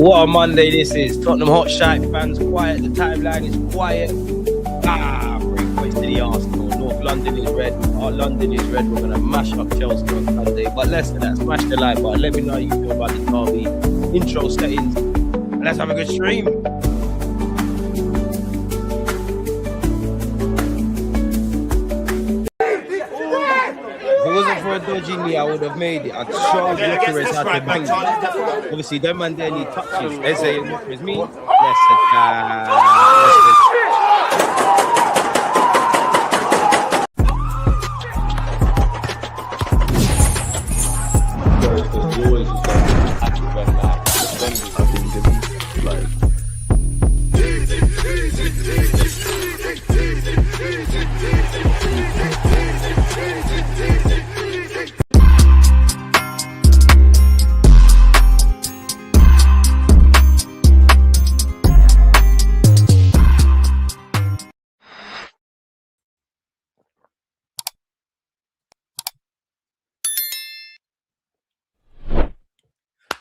What a Monday this is. Tottenham Hotspur fans quiet. The timeline is quiet. 3 points to the Arsenal. North London is red. Our London is red. We're going to mash up Chelsea on Sunday. But less than that, smash the like button. Let me know how you feel about the derby. Intro settings. And let's have a good stream. If it wasn't for a dodgy knee, I would have made it. I'd show Gyökeres how to do it. Obviously, them man there need touches. Eze and Hincapié. Me?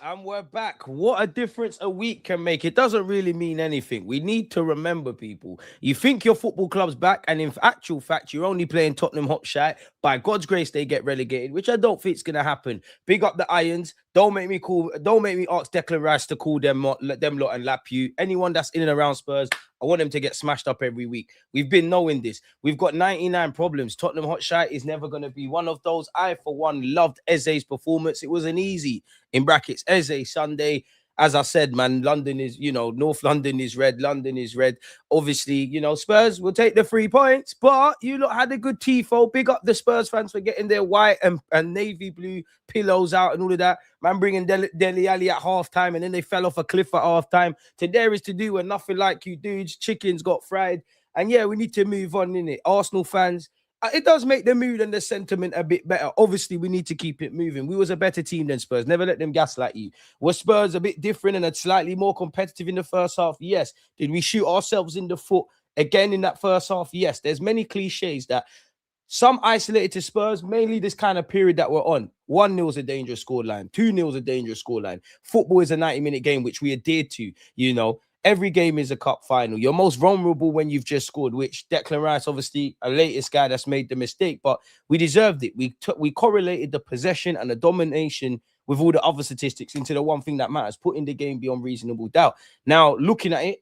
And we're back. What a difference a week can make. It doesn't really mean anything. We need to remember, people. You think your football club's back, and in actual fact, you're only playing Tottenham Hotspur. By God's grace, they get relegated, which I don't think is going to happen. Big up the Irons. Don't make me ask Declan Rice to call them lot and lap you. Anyone that's in and around Spurs, I want them to get smashed up every week. We've been knowing this. We've got 99 problems. Tottenham Hotspur is never going to be one of those. I, for one, loved Eze's performance. It was an easy, in brackets, Eze Sunday. As I said, man, London is, North London is red. London is red. Obviously, Spurs will take the 3 points, but you lot had a good tifo. Big up the Spurs fans for getting their white and navy blue pillows out and all of that. Man, bringing Dele Alli at halftime, and then they fell off a cliff at halftime. Today is to do with nothing like you dudes. Chickens got fried. And yeah, we need to move on, innit? Arsenal fans, it does make the mood and the sentiment a bit better. Obviously, we need to keep it moving. We was a better team than Spurs. Never let them gaslight you. Were Spurs a bit different and slightly more competitive in the first half? Yes. Did we shoot ourselves in the foot again in that first half? Yes. There's many cliches that some isolated to Spurs, mainly this kind of period that we're on. 1-0 is a dangerous scoreline. 2-0 is a dangerous scoreline. Football is a 90-minute game, which we adhered to, Every game is a cup final. You're most vulnerable when you've just scored, which Declan Rice, obviously, a latest guy that's made the mistake, but we deserved it. We correlated the possession and the domination with all the other statistics into the one thing that matters, putting the game beyond reasonable doubt. Now, looking at it,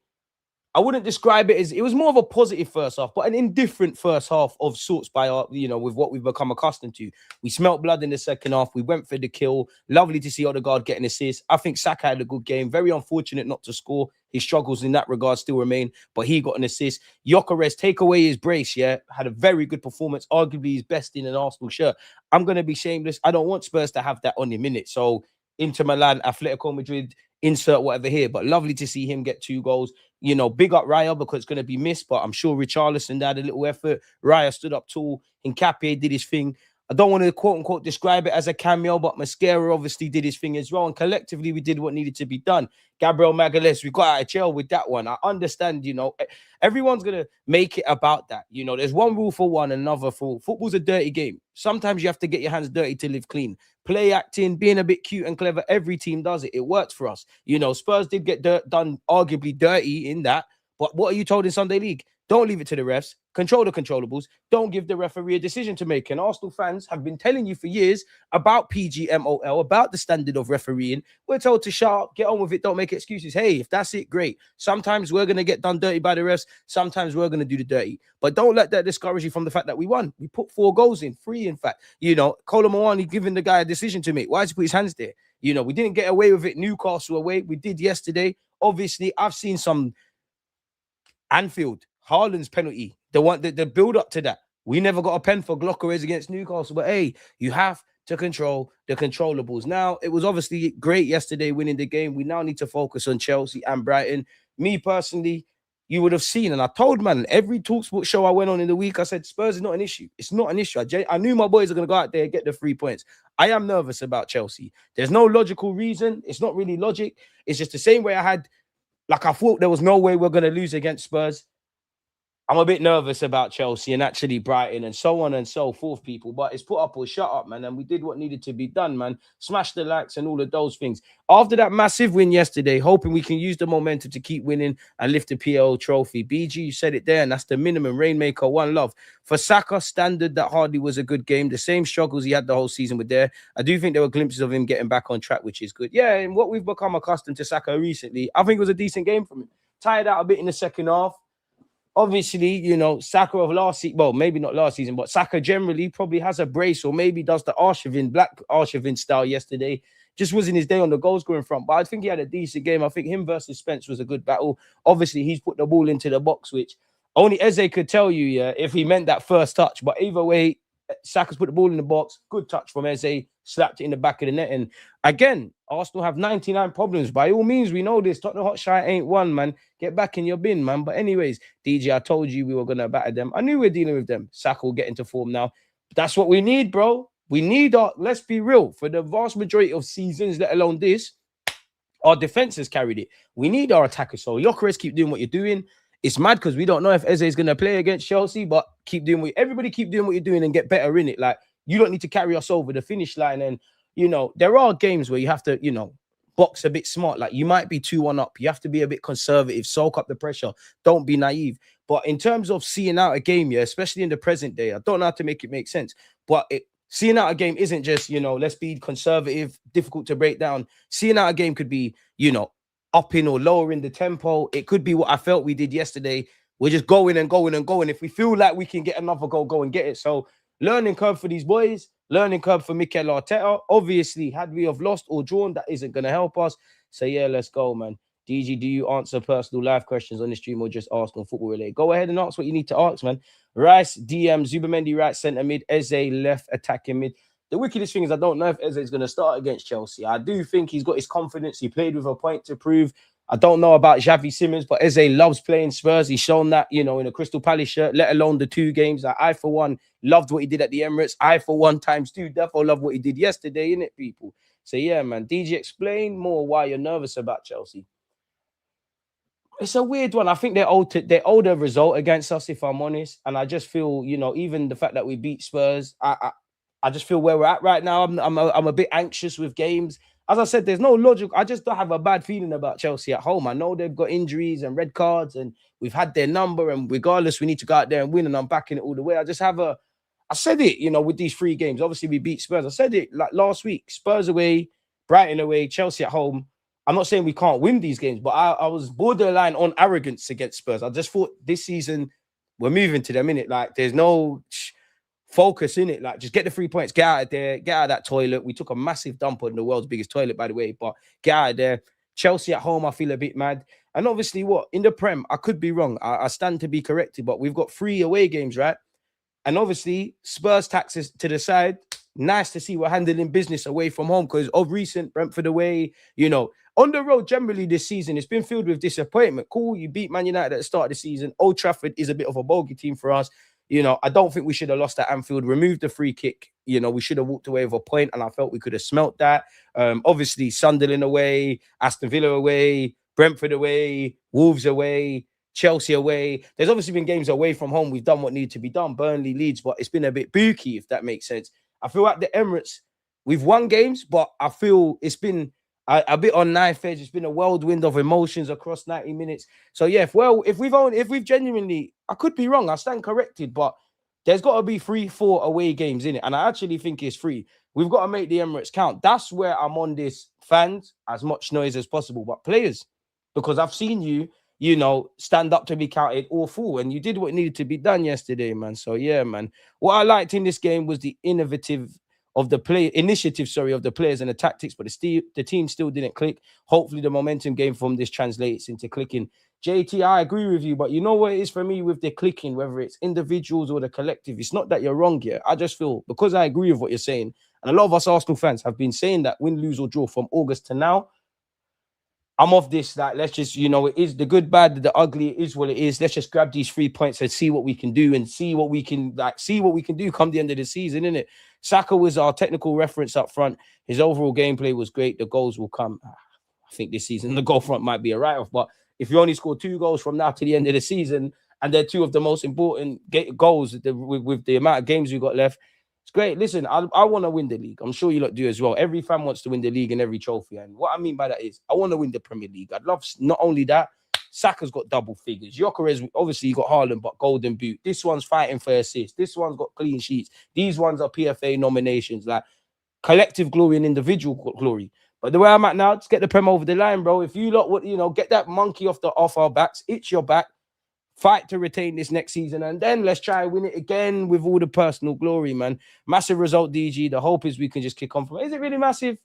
I wouldn't describe it as, it was more of a positive first half, but an indifferent first half of sorts by our, with what we've become accustomed to. We smelt blood in the second half. We went for the kill. Lovely to see Odegaard getting assists. I think Saka had a good game. Very unfortunate not to score. His struggles in that regard still remain, but he got an assist. Gyökeres, take away his brace, had a very good performance, arguably his best in an Arsenal shirt. I'm going to be shameless. I don't want Spurs to have that on the minute. So Inter Milan, Atletico Madrid, insert whatever here, but lovely to see him get 2 goals. Big up Raya because it's going to be missed, but I'm sure Richarlison had a little effort. Raya stood up tall. HINCAPIE did his thing. I don't want to quote-unquote describe it as a cameo, but Mascara obviously did his thing as well, and collectively we did what needed to be done. Gabriel Magalhaes, we got out of jail with that one. I understand, everyone's going to make it about that. There's one rule for one, another for all. Football's a dirty game. Sometimes you have to get your hands dirty to live clean. Play acting, being a bit cute and clever, every team does it. It works for us. Spurs did get done arguably dirty in that, but what are you told in Sunday League? Don't leave it to the refs. Control the controllables. Don't give the referee a decision to make. And Arsenal fans have been telling you for years about PGMOL, about the standard of refereeing. We're told to shut up, get on with it, don't make excuses. Hey, if that's it, great. Sometimes we're going to get done dirty by the refs. Sometimes we're going to do the dirty. But don't let that discourage you from the fact that we won. We put 4 goals in, 3 in fact. Kolo Muani giving the guy a decision to make. Why does he put his hands there? We didn't get away with it. Newcastle away. We did yesterday. Obviously, I've seen some Anfield. Haaland's penalty, the build up to that. We never got a pen for Gyökeres against Newcastle, but hey, you have to control the controllables. Now, it was obviously great yesterday winning the game. We now need to focus on Chelsea and Brighton. Me personally, you would have seen, and I told man, every TalkSport show I went on in the week, I said Spurs is not an issue. It's not an issue. I knew my boys are going to go out there and get the 3 points. I am nervous about Chelsea. There's no logical reason. It's not really logic. It's just the same way I thought there was no way we're going to lose against Spurs. I'm a bit nervous about Chelsea and actually Brighton and so on and so forth, people. But it's put up or shut up, man. And we did what needed to be done, man. Smash the likes and all of those things. After that massive win yesterday, hoping we can use the momentum to keep winning and lift the PL trophy. BG, you said it there, and that's the minimum. Rainmaker, one love. For Saka, standard that hardly was a good game. The same struggles he had the whole season with there. I do think there were glimpses of him getting back on track, which is good. Yeah, and what we've become accustomed to Saka recently, I think it was a decent game from him. Tired out a bit in the second half. Obviously, you know, Saka of last season, well, maybe not last season, but Saka generally probably has a brace or maybe does the Black Arshavin style yesterday. Just wasn't his day on the goal scoring front. But I think he had a decent game. I think him versus Spence was a good battle. Obviously, he's put the ball into the box, which only Eze could tell you, yeah, if he meant that first touch. But either way, Saka's put the ball in the box. Good touch from Eze. Slapped it in the back of the net. And again, Arsenal have 99 problems. By all means, we know this. Tottenham Hotspur ain't one, man. Get back in your bin, man. But anyways, DJ, I told you we were going to batter them. I knew we were dealing with them. Saka will get into form now. That's what we need, bro. We need our, let's be real, for the vast majority of seasons, let alone this, our defense has carried it. We need our attackers. So Gyökeres, keep doing what you're doing. It's mad because we don't know if Eze is going to play against Chelsea, but keep doing what everybody keep doing what you're doing and get better in it. Like, you don't need to carry us over the finish line. And, you know, there are games where you have to, you know, box a bit smart. Like, you might be 2-1 up. You have to be a bit conservative, soak up the pressure. Don't be naive. But in terms of seeing out a game, yeah, especially in the present day, I don't know how to make it make sense. But seeing out a game isn't just, you know, let's be conservative, difficult to break down. Seeing out a game could be, you know, upping or lowering the tempo. It could be what I felt we did yesterday. We're just going and going and going. If we feel like we can get another goal, go and get it. So learning curve for these boys, learning curve for Mikel Arteta. Obviously, had we have lost or drawn, that isn't going to help us. So yeah, let's go, man. DG, do you answer personal live questions on the stream or just ask on football related? Go ahead and ask what you need to ask, man. Rice, DM, Zubamendi, right centre mid, Eze, left attacking mid. The wickedest thing is I don't know if Eze is going to start against Chelsea. I do think he's got his confidence. He played with a point to prove. I don't know about Xavi Simons, but Eze loves playing Spurs. He's shown that, you know, in a Crystal Palace shirt, let alone the 2 games. I, for one, loved what he did at the Emirates. I, for one, times 2, therefore love what he did yesterday, innit, people? So, yeah, man. DJ, explain more why you're nervous about Chelsea. It's a weird one. I think they're owed a result against us, if I'm honest. And I just feel, you know, even the fact that we beat Spurs, I just feel where we're at right now. I'm a bit anxious with games. As I said, there's no logic. I just don't have a bad feeling about Chelsea at home. I know they've got injuries and red cards, and we've had their number. And regardless, we need to go out there and win. And I'm backing it all the way. I said it, you know, with these 3 games. Obviously, we beat Spurs. I said it like last week. Spurs away, Brighton away, Chelsea at home. I'm not saying we can't win these games, but I was borderline on arrogance against Spurs. I just thought this season we're moving to them, innit? Like, there's no focus in it. Like, just get the 3 points, get out of there, get out of that toilet. We took a massive dump on the world's biggest toilet, by the way, but get out of there. Chelsea at home, I feel a bit mad. And obviously, what in the Prem, I could be wrong. I stand to be corrected, but we've got 3 away games, right? And obviously, Spurs taxes to the side. Nice to see we're handling business away from home because of recent Brentford away, you know. On the road, generally this season, it's been filled with disappointment. Cool, you beat Man United at the start of the season. Old Trafford is a bit of a bogey team for us. You know, I don't think we should have lost at Anfield, removed the free kick. You know, we should have walked away with a point, and I felt we could have smelt that. Obviously, Sunderland away, Aston Villa away, Brentford away, Wolves away, Chelsea away. There's obviously been games away from home. We've done what needed to be done. Burnley, Leeds, but it's been a bit booky, if that makes sense. I feel like the Emirates, we've won games, but I feel it's been a bit on knife edge. It's been a whirlwind of emotions across 90 minutes. So yeah, if we've genuinely, I could be wrong, I stand corrected, but there's got to be 3-4 away games in it, and I actually think it's 3. We've got to make the Emirates count. That's where I'm on this. Fans, as much noise as possible, but players, because I've seen you, you know, stand up to be counted or fall, and you did what needed to be done yesterday, man. So yeah, man. What I liked in this game was the initiative of the players and the tactics, but the team still didn't click. Hopefully the momentum gained from this translates into clicking. JT, I agree with you, but you know what it is for me with the clicking, whether it's individuals or the collective, it's not that you're wrong here. I just feel, because I agree with what you're saying, and a lot of us Arsenal fans have been saying that win, lose or draw from August to now, I'm off this. Like, let's just, you know, it is the good, bad, the ugly. It is what it is. Let's just grab these 3 points and see what we can do, and see what we can do come the end of the season, innit? Saka was our technical reference up front. His overall gameplay was great. The goals will come. I think this season the goal front might be a write-off, but if you only score 2 goals from now to the end of the season, and they're two of the most important goals with the amount of games we've got left. It's great. Listen, I want to win the league. I'm sure you lot do as well. Every fan wants to win the league and every trophy. And what I mean by that is I want to win the Premier League. I'd love, not only that, Saka's got double figures. Gyökeres, obviously, you got Haaland, but Golden Boot. This one's fighting for assists. This one's got clean sheets. These ones are PFA nominations. Like, collective glory and individual glory. But the way I'm at now, just get the Prem over the line, bro. If you lot would, get that monkey off our backs, itch your back, fight to retain this next season, and then let's try and win it again with all the personal glory, man. Massive result, DG. The hope is we can just kick on from it. Is it really massive?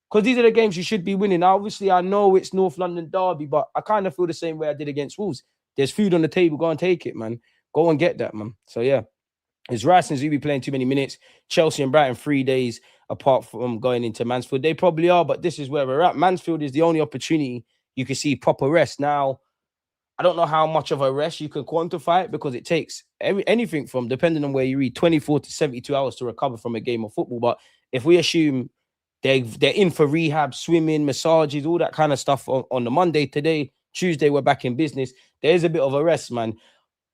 Because these are the games you should be winning. Now, obviously, I know it's North London derby, but I kind of feel the same way I did against Wolves. There's food on the table. Go and take it, man. Go and get that, man. So, yeah. It's right since we be playing too many minutes. Chelsea and Brighton 3 days apart from going into Mansfield. They probably are, but this is where we're at. Mansfield is the only opportunity you can see proper rest. Now, I don't know how much of a rest you can quantify it because it takes anything from, depending on where you read, 24 to 72 hours to recover from a game of football. But if we assume they're in for rehab, swimming, massages, all that kind of stuff on the Monday, today, Tuesday, we're back in business. There is a bit of a rest, man.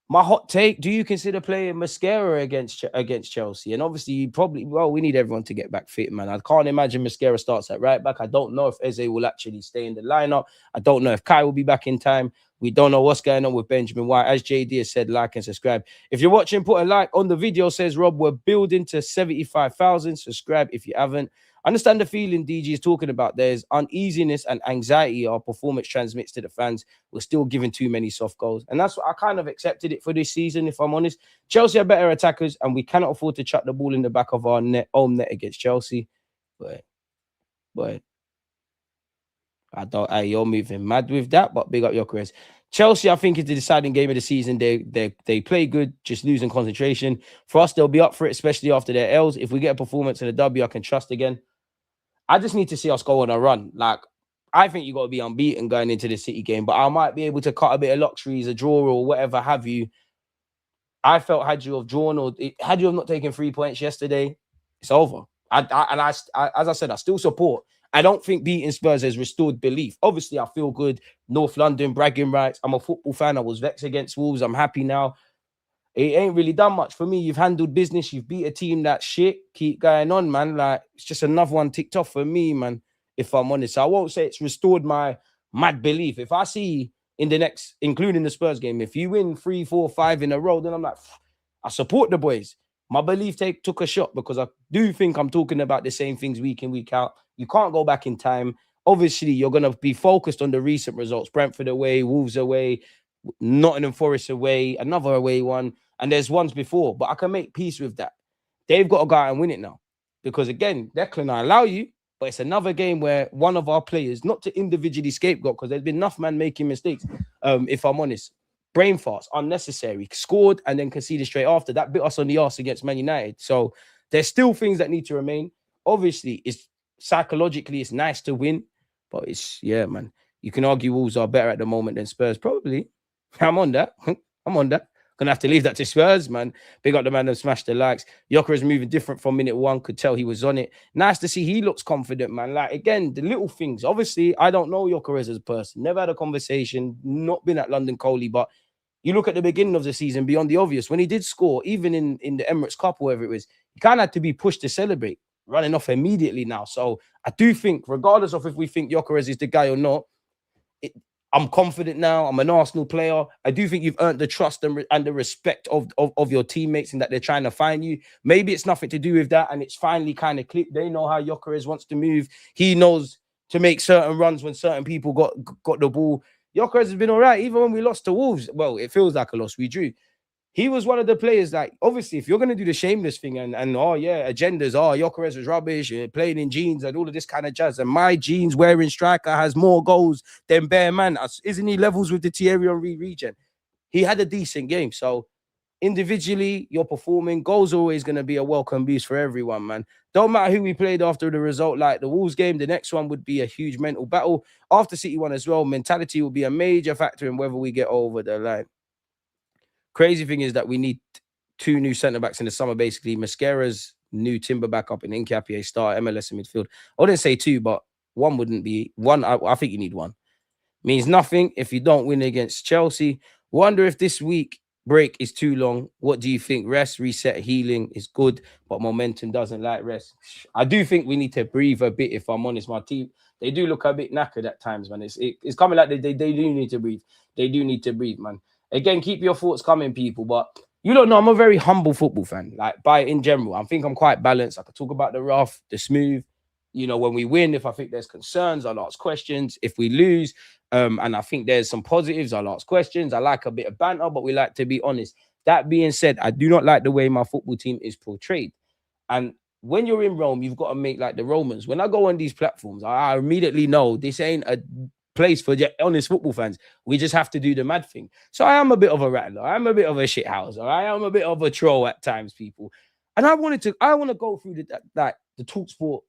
My hot take, do you consider playing Mascara against Chelsea? And obviously, we need everyone to get back fit, man. I can't imagine Mascara starts at right back. I don't know if Eze will actually stay in the lineup. I don't know if Kai will be back in time. We don't know what's going on with Benjamin White. As JD has said, like and subscribe. If you're watching, put a like on the video. Says Rob, we're building to 75,000. Subscribe if you haven't. Understand the feeling DG is talking about. There's uneasiness and anxiety our performance transmits to the fans. We're still giving too many soft goals. And that's what I kind of accepted it for this season, if I'm honest. Chelsea are better attackers, and we cannot afford to chuck the ball in the back of our own net against Chelsea. But you're moving mad with that, but big up Gyökeres. Chelsea, I think, is the deciding game of the season. They play good, just losing concentration. For us, they'll be up for it, especially after their L's. If we get a performance in a W, I can trust again. I just need to see us go on a run. Like, I think you got to be unbeaten going into the City game, but I might be able to cut a bit of luxuries, a draw or whatever have you. I felt had you have drawn or had you have not taken 3 points yesterday, it's over. As I said, I still support. I don't think beating Spurs has restored belief. Obviously, I feel good. North London, bragging rights. I'm a football fan. I was vexed against Wolves. I'm happy now. It ain't really done much for me. You've handled business. You've beat a team that shit. Keep going on, man. Like, it's just another one ticked off for me, man, if I'm honest. I won't say it's restored my mad belief. If I see in the next, including the Spurs game, if you win 3, 4, 5 in a row, then I'm like, I support the boys. My belief took a shot because I do think I'm talking about the same things week in, week out. You can't go back in time. Obviously, you're going to be focused on the recent results. Brentford away, Wolves away, Nottingham Forest away, another away one, and there's ones before, but I can make peace with that. They've got to go out and win it now because, again, Declan, I allow you, but it's another game where one of our players, not to individually scapegoat, because there's been enough man making mistakes, if I'm honest, brain farts, unnecessary, scored and then conceded straight after. That bit us on the arse against Man United. So there's still things that need to remain. Obviously, it's psychologically, it's nice to win, but yeah, man. You can argue Wolves are better at the moment than Spurs, probably. I'm on that. Gonna have to leave that to Spurs, man. Big up the man that smashed the likes. Gyökeres moving different from minute one. Could tell he was on it. Nice to see he looks confident, man. Like, again, the little things. Obviously, I don't know Gyökeres as a person. Never had a conversation. Not been at London Coley, but you look at the beginning of the season, beyond the obvious. When he did score, even in the Emirates Cup, or whatever it was, he kind of had to be pushed to celebrate. Running off immediately now. So I do think, regardless of if we think Gyökeres is the guy or not, I'm confident now. I'm an Arsenal player. I do think you've earned the trust and the respect of your teammates, and that they're trying to find you. Maybe it's nothing to do with that, and it's finally kind of clicked. They know how Gyökeres wants to move. He knows to make certain runs when certain people got the ball. Gyökeres has been all right, even when we lost to Wolves. Well, it feels like a loss. We drew. He was one of the players that, obviously, if you're going to do the shameless thing and oh, yeah, agendas, Gyökeres was rubbish, playing in jeans and all of this kind of jazz, and my jeans wearing striker has more goals than bare man. Isn't he levels with the Thierry Henry region? He had a decent game. So individually, you're performing. Goals are always going to be a welcome boost for everyone, man. Don't matter who we played after the result, like the Wolves game, the next one would be a huge mental battle. After City one as well, mentality will be a major factor in whether we get over the line. Crazy thing is that we need 2 new centre-backs in the summer, basically. Mascara's new timber backup and HINCAPIE star, MLS in midfield. I wouldn't say 2, but one wouldn't be. One, I think you need one. Means nothing if you don't win against Chelsea. Wonder if this week Break is too long. What do you think? Rest, reset, healing is good, but momentum doesn't like rest. I do think we need to breathe a bit. If I'm honest, my team, they do look a bit knackered at times, man. It's coming like they do need to breathe. They do need to breathe, man. Again, keep your thoughts coming, people. But you don't know, I'm a very humble football fan. Like by in general, I think I'm quite balanced. I could talk about the rough, the smooth. You know, when we win, if I think there's concerns, I'll ask questions. If we lose, and I think there's some positives, I'll ask questions. I like a bit of banter, but we like to be honest. That being said, I do not like the way my football team is portrayed. And when you're in Rome, you've got to make like the Romans. When I go on these platforms, I immediately know this ain't a place for honest football fans. We just have to do the mad thing. So I am a bit of a rattler. I am a bit of a shithouser. I am a bit of a troll at times, people. And I want to go through the talk sport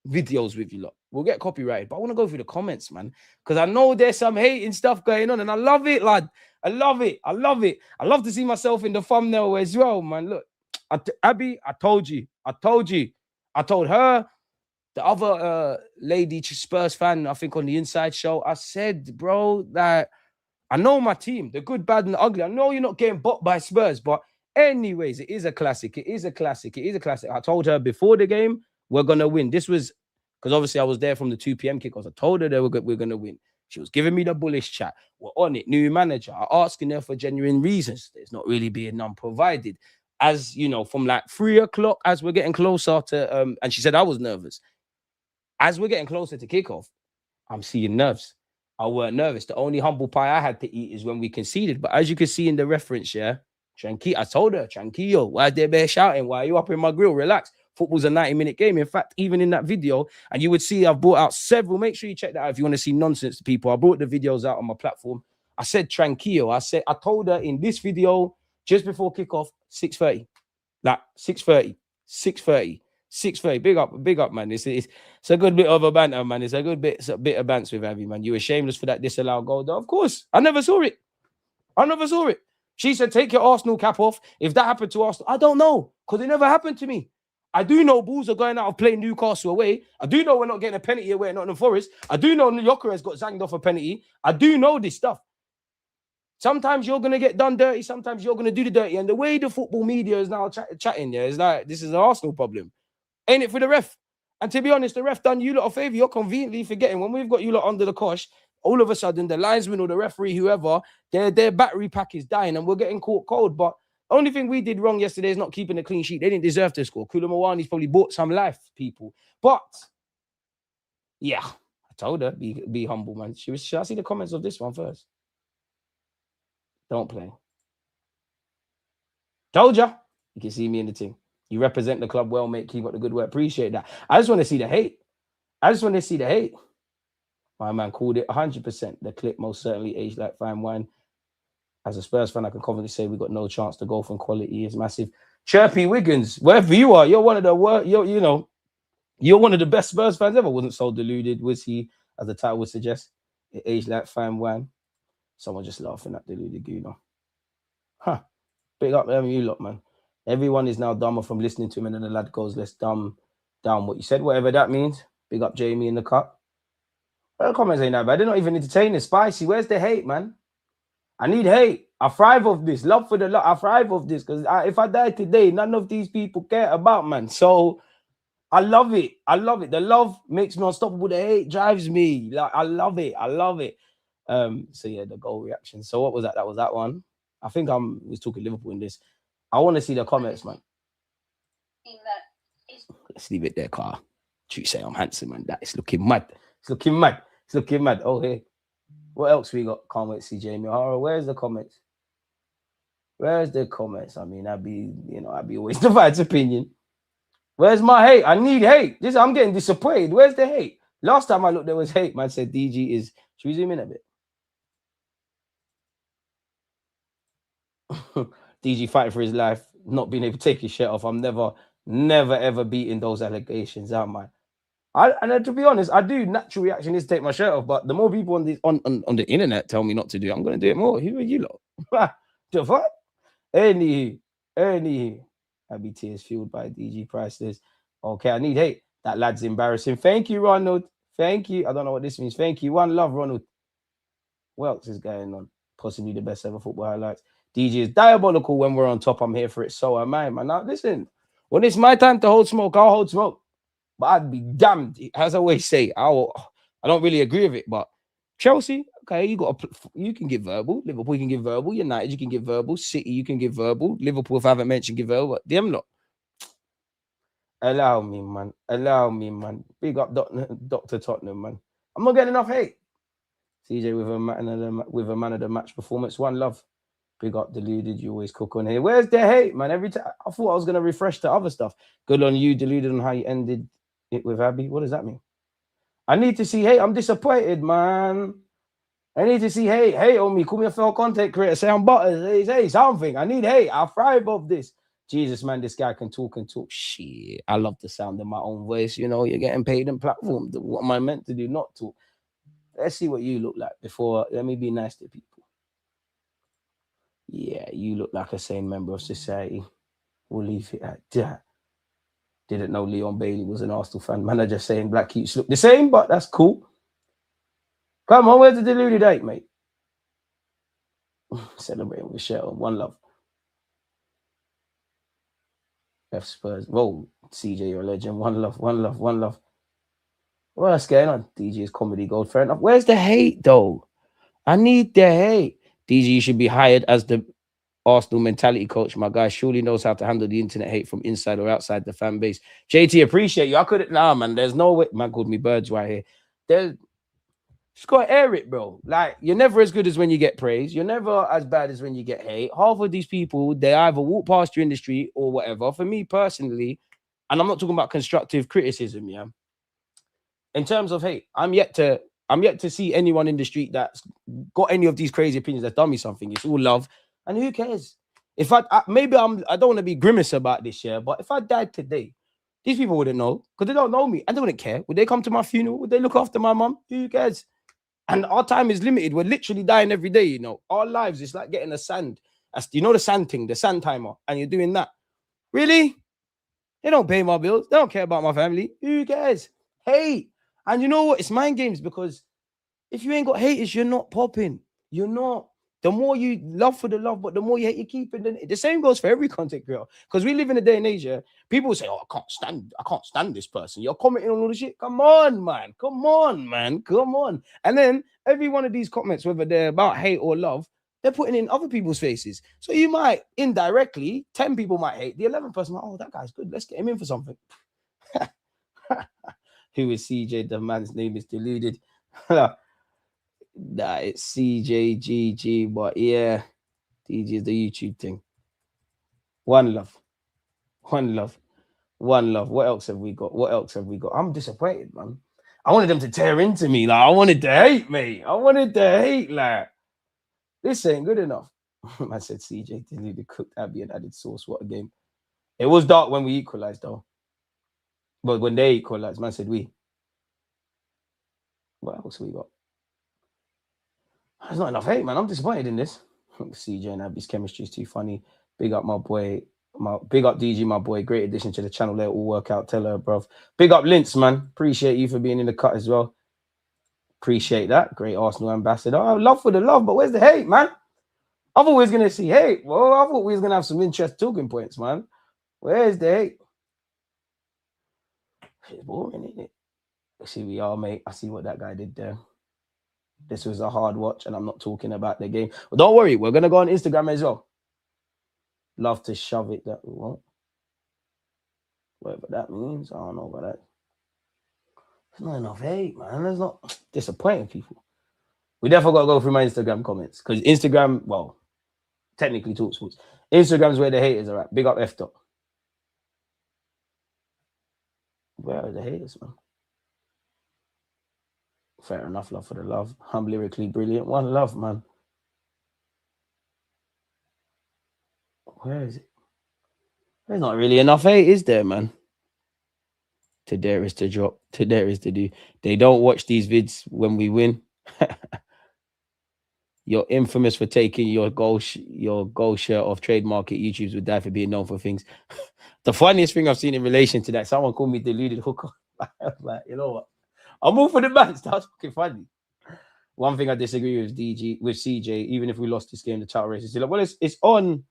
videos with you lot. We'll get copyrighted, but I want to go through the comments, man, because I know there's some hating stuff going on, and I love it, lad. I love it. I love it. I love to see myself in the thumbnail as well, man. Look, Abby, I told you. I told her, the other lady, Spurs fan, I think on the Inside Show, I said, bro, that I know my team, the good, bad, and the ugly. I know you're not getting bought by Spurs, but anyways, it is a classic. It is a classic. It is a classic. I told her before the game, we're going to win. This was because obviously I was there from the 2 p.m. kickoffs. I told her we're going to win. She was giving me the bullish chat. We're on it. New manager. I'm asking her for genuine reasons. There's not really being none provided. As you know, from like 3 o'clock, as we're getting closer to, and she said I was nervous. As we're getting closer to kickoff, I'm seeing nerves. I weren't nervous. The only humble pie I had to eat is when we conceded. But as you can see in the reference, yeah, tranquilo. I told her, tranquilo. Why they bear shouting? Why are you up in my grill? Relax. Football's a 90-minute game. In fact, even in that video, and you would see I've brought out several. Make sure you check that out if you want to see nonsense to people. I brought the videos out on my platform. I said tranquilo. I told her in this video just before kickoff, 6:30. Like 6:30, 6:30. 6:30. Big up, man. It's a good bit of a banter, man. It's a bit of bants with Abby, man. You were shameless for that disallowed goal, though. Of course. I never saw it. She said, take your Arsenal cap off. If that happened to Arsenal, I don't know, because it never happened to me. I do know Bulls are going out of playing Newcastle away. I do know we're not getting a penalty away at Nottingham Forest. I do know Gyökeres got zanged off a penalty. I do know this stuff. Sometimes you're going to get done dirty. Sometimes you're going to do the dirty. And the way the football media is now chatting, yeah, is like, this is an Arsenal problem. Ain't it for the ref? And to be honest, the ref done you lot a favor. You're conveniently forgetting when we've got you lot under the cosh, all of a sudden the linesman or the referee, whoever, their battery pack is dying and we're getting caught cold. But only thing we did wrong yesterday is not keeping a clean sheet. They didn't deserve to score. Kula Mwani's probably bought some life, people. But yeah, I told her, be humble, man. Should I see the comments of this one first? Don't play. Told ya. You can see me in the team. You represent the club well, mate. Keep up the good work. Appreciate that. I just want to see the hate. My man called it 100%. The clip most certainly aged like fine wine. As a Spurs fan, I can confidently say we got no chance to go from quality. Is massive. Chirpy Wiggins, wherever you are, you're one of the you're one of the best Spurs fans ever. Wasn't so deluded, was he? As the title would suggest, it aged like fine wine. Someone just laughing at Deluded Gooner. Huh. Big up you lot, man. Everyone is now dumber from listening to him, and then the lad goes, let's dumb down what you said, whatever that means. Big up Jamie in the cut. Well, the comments ain't that bad. They're not even entertaining. Spicy. Where's the hate, man? I need hate. I thrive off this. Love for the love. I thrive off this because if I die today, none of these people care about, man. So I love it. The love makes me unstoppable. The hate drives me. Like I love it. So yeah, the goal reaction. So what was that? That was that one. I think was talking Liverpool in this. I want to see the comments, man. Let's leave it there, Carl. You say I'm handsome, man. That is looking mad. It's looking mad. Oh, hey. What else we got? Can't wait to see Jamie. O'Hara. Where's the comments? I mean, I'd be always divided opinion. Where's my hate? I need hate. I'm getting disappointed. Where's the hate? Last time I looked, there was hate. Man said DG is. Should we zoom in a bit? DG fighting for his life, not being able to take his shirt off. I'm never ever beating those allegations out, man. And to be honest, I do natural reaction is to take my shirt off, but the more people on the internet tell me not to do it, I'm going to do it more. Who are you lot? The fuck? Anywho, I'll be tears fueled by DG prices. Okay, I need hate. That lad's embarrassing. Thank you, Ronald. Thank you. I don't know what this means. Thank you. One love, Ronald. What else is going on? Possibly the best ever football highlights. DJ is diabolical when we're on top. I'm here for it. So am I, man. Now, listen, when it's my time to hold smoke, I'll hold smoke. But I'd be damned. As I always say, I don't really agree with it. But Chelsea, okay, you can give verbal. Liverpool, you can give verbal. United, you can give verbal. City, you can give verbal. Liverpool, if I haven't mentioned, give verbal. But them lot. Allow me, man. Allow me, man. Big up Dr. Tottenham, man. I'm not getting enough hate. CJ with a man of the match performance. One love. Big up Deluded. You always cook on here. Where's the hate, man? Every time I thought I was gonna refresh the other stuff. Good on you, Deluded, on how you ended it with Abby. What does that mean? I need to see hate. I'm disappointed, man. I need to see hate. Hate on me. Call me a failed content creator. Say I'm butters. Say something. I need hate. I thrive off this. Jesus, man, this guy can talk and talk. Shit. I love the sound of my own voice. You know, you're getting paid in platform. What am I meant to do? Not talk. Let's see what you look like before. Let me be nice to people. Yeah, you look like a sane member of society. We'll leave it at that. Didn't know Leon Bailey was an Arsenal fan. Manager saying black cutes look the same, but that's cool. Come on, where's the deluded eight, mate? Celebrating with Shell. One love. F Spurs. Whoa, CJ, you're a legend. One love, one love, one love. What's going on? DJ's comedy gold. Fair enough. Where's the hate, though? I need the hate. DG, you should be hired as the Arsenal mentality coach. My guy surely knows how to handle the internet hate from inside or outside the fan base. JT, appreciate you. I couldn't. Nah, man. There's no way. Man called me birds right here. There's just got to air it, bro. Like, you're never as good as when you get praise. You're never as bad as when you get hate. Half of these people, they either walk past you in the street or whatever. For me personally, and I'm not talking about constructive criticism, yeah. In terms of hate, I'm yet to see anyone in the street that's got any of these crazy opinions that's done me something. It's all love. And who cares? If I don't want to be grimace about this year, but if I died today, these people wouldn't know because they don't know me. And they wouldn't care. Would they come to my funeral? Would they look after my mum? Who cares? And our time is limited. We're literally dying every day, you know. Our lives is like getting a sand. You know the sand thing, the sand timer, and you're doing that. Really? They don't pay my bills. They don't care about my family. Who cares? Hate. And you know what? It's mind games because if you ain't got haters, you're not popping. You're not. The more you love for the love, but the more you hate, you keep it. The same goes for every content creator. Because we live in a day and age, people say, "Oh, I can't stand this person." You're commenting on all the shit. Come on, man. Come on, man. Come on. And then every one of these comments, whether they're about hate or love, they're putting in other people's faces. So you might indirectly, 10 people might hate. The 11th person, oh, that guy's good. Let's get him in for something. Who is CJ? The man's name is Deluded. Nah, it's CJGG, but yeah, DJ is the YouTube thing. One love. One love. One love. What else have we got? What else have we got? I'm disappointed, man. I wanted them to tear into me. Like, I wanted to hate me. I wanted to hate, like, this ain't good enough. I said CJ Deluded cooked Abby and added sauce. What a game. It was dark when we equalized, though. But when they equalized, man said we. What else we got? There's not enough hate, man. I'm disappointed in this. CJ and Abby's chemistry is too funny. Big up my boy. Big up DG, my boy. Great addition to the channel. Let it all work out. Tell her, bruv. Big up Linz, man. Appreciate you for being in the cut as well. Appreciate that. Great Arsenal ambassador. Oh, love for the love, but where's the hate, man? I thought we was going to see hate. Well, I thought we was going to have some interest talking points, man. Where's the hate? It's boring, isn't it? See, we are, mate. I see what that guy did there. This was a hard watch, and I'm not talking about the game. But don't worry, we're going to go on Instagram as well. Love to shove it that we want. Whatever that means, I don't know about that. There's not enough hate, man. There's not disappointing people. We definitely got to go through my Instagram comments because Instagram, well, technically talk sports. Instagram's where the haters are at. Big up F. Where are the haters, man? Fair enough, love for the love. I'm lyrically brilliant. One love, man. Where is it? There's not really enough hate, is there, man? To dare is to drop. To dare is to do. They don't watch these vids when we win. You're infamous for taking your goal share off trade market. YouTubes would die for being known for things. The funniest thing I've seen in relation to that, someone called me deluded hooker. I was like, you know what? I'll move for the man. That's fucking funny. One thing I disagree with CJ, even if we lost this game, the title race is still like, well, it's on.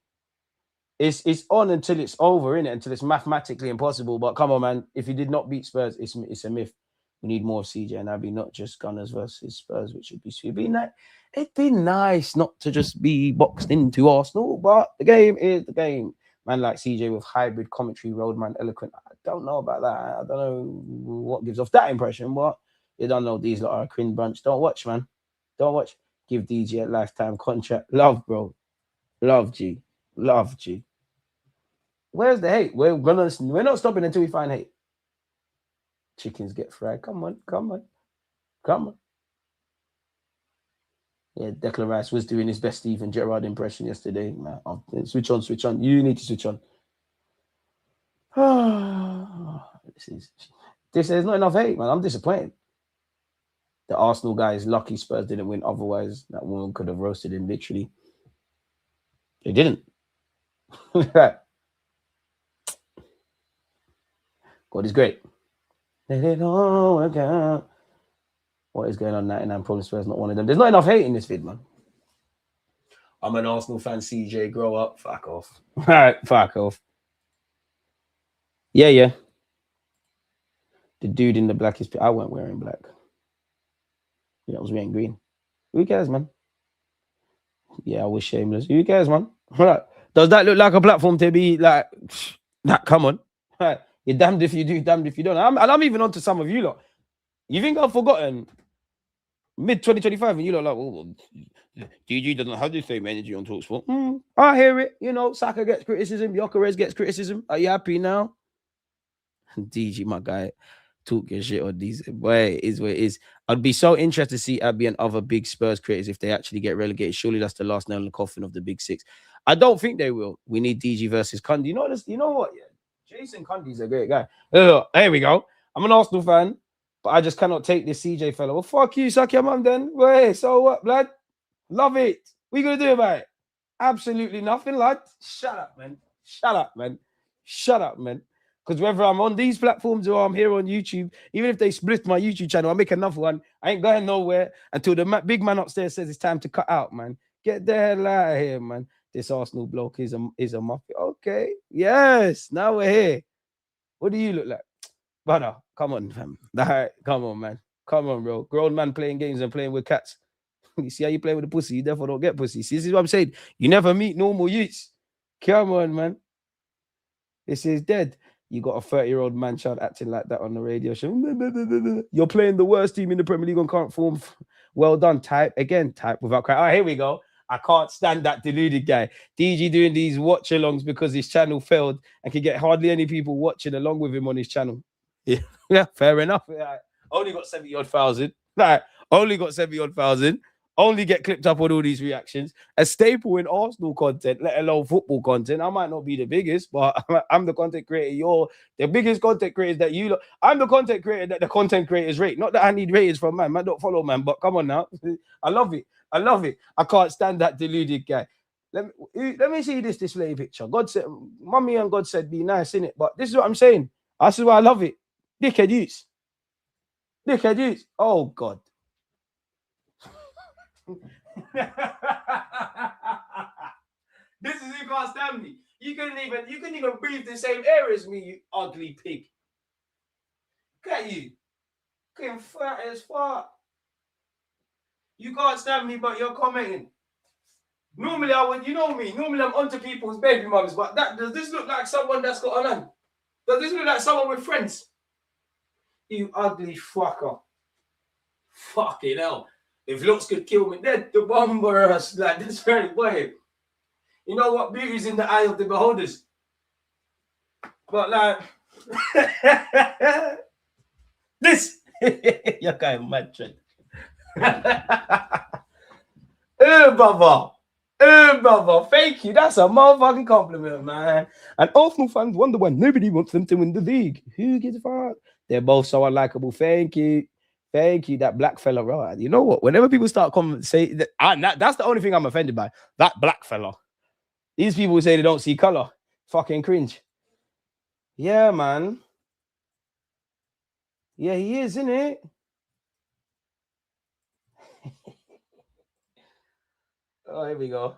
It's on until it's over, innit? Until it's mathematically impossible. But come on, man. If you did not beat Spurs, it's a myth. We need more of CJ and Abby, not just Gunners versus Spurs, which would be sweet. It'd be nice not to just be boxed into Arsenal, but the game is the game. Man like CJ with hybrid commentary, roadman, eloquent. I don't know about that. I don't know what gives off that impression, but you don't know these lot are a cringe bunch. Don't watch, man. Don't watch. Give DJ a lifetime contract. Love, bro. Love G. Love G. Where's the hate? We're not stopping until we find hate. Chickens get fried. Come on. Yeah, Declan Rice was doing his best Steven Gerrard impression yesterday. Man, switch on. You need to switch on. There's not enough hate, man. I'm disappointed. The Arsenal guy is lucky Spurs didn't win. Otherwise, that woman could have roasted him literally. They didn't. God is great. Let it all work out. What is going on? 99 Problem Spurs, not one of them. There's not enough hate in this vid, man. I'm an Arsenal fan. CJ, grow up. Fuck off. All right, fuck off. Yeah. The dude in the black is. I weren't wearing black. Yeah, I was wearing green. Who cares, man? Yeah, I was shameless. Who cares, man? Does that look like a platform to be like? Come on. You're damned if you do, damned if you don't. I'm even on to some of you lot. You think I've forgotten mid-2025 and you lot like, oh, GG doesn't have the same energy on TalkSport. I hear it. You know, Saka gets criticism. Gyökeres gets criticism. Are you happy now? DG, my guy, talk your shit on these. Boy, it is what it is. I'd be so interested to see Abby and other big Spurs creators if they actually get relegated. Surely that's the last nail in the coffin of the big six. I don't think they will. We need DG versus Cundy. You know this? You know what? Yeah. Jason Cundy's a great guy. Here we go. I'm an Arsenal fan, but I just cannot take this CJ fella. Well, fuck you, suck your mum then. Wait, so what, blood? Love it. What you gonna do about it? Absolutely nothing, lad. Shut up, man. Because whether I'm on these platforms or I'm here on YouTube, even if they split my YouTube channel, I make another one. I ain't going nowhere until the big man upstairs says it's time to cut out, man. Get the hell out of here, man. This Arsenal bloke is a mafia. Okay. Yes. Now we're here. What do you look like? Brother, come on, fam. Come on, man. Come on, bro. Grown man playing games and playing with cats. You see how you play with the pussy, you therefore don't get pussy. See, this is what I'm saying. You never meet normal youths. Come on, man. This is dead. You got a 30-year-old man child acting like that on the radio show. You're playing the worst team in the Premier League on current form. Well done. Type without crying. All right, here we go. I can't stand that deluded guy. DG doing these watch-alongs because his channel failed and can get hardly any people watching along with him on his channel. Yeah, fair enough. Only got 70-odd thousand. Only got 70-odd thousand. Only get clipped up on all these reactions. A staple in Arsenal content, let alone football content. I might not be the biggest, but I'm the content creator. You're the biggest content creators that you. I'm the content creator that the content creators rate. Not that I need ratings from man. Man, don't follow man. But come on now, I love it. I can't stand that deluded guy. Let me see this display picture. God said, Mummy and God said, be nice, innit? But this is what I'm saying. This is why I love it. Dickhead use. Oh God. This is who can't stand me. You couldn't even breathe the same air as me, you ugly pig. Look at you. Getting fat as fuck. You can't stand me, but you're commenting. Normally I would, you know me. Normally I'm onto people's baby mums, but does this look like someone that's got a land? Does this look like someone with friends? You ugly fucker. Fucking hell. If looks could kill me, dead the bombers like this very boy. You know what? Beauty's in the eye of the beholders. But like this, you're kind of mad, Trent. Brother, thank you. That's a motherfucking compliment, man. And Arsenal fans wonder why nobody wants them to win the league. Who gives a fuck? They're both so unlikable. Thank you. That black fella, right? You know what? Whenever people start saying that, that's the only thing I'm offended by. That black fella. These people say they don't see color. Fucking cringe. Yeah, man. Yeah, he is, isn't it? Oh, here we go.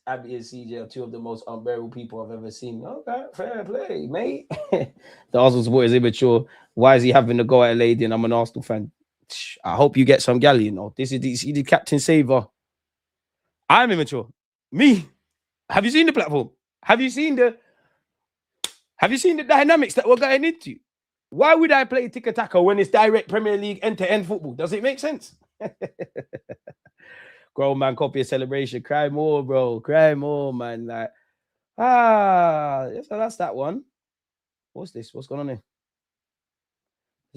Abby and CJ are two of the most unbearable people I've ever seen. Okay, fair play, mate. The Arsenal supporter is immature. Why is he having to go at a lady? And I'm an Arsenal fan. I hope you get some gal, you know. This is the captain saver. I'm immature. Me. Have you seen the platform? Have you seen the dynamics that we're getting into? Why would I play tiki-taka when it's direct Premier League end-to-end football? Does it make sense? Grown man copy a celebration. Cry more, bro. Cry more, man. Like, so that's that one. What's this? What's going on here?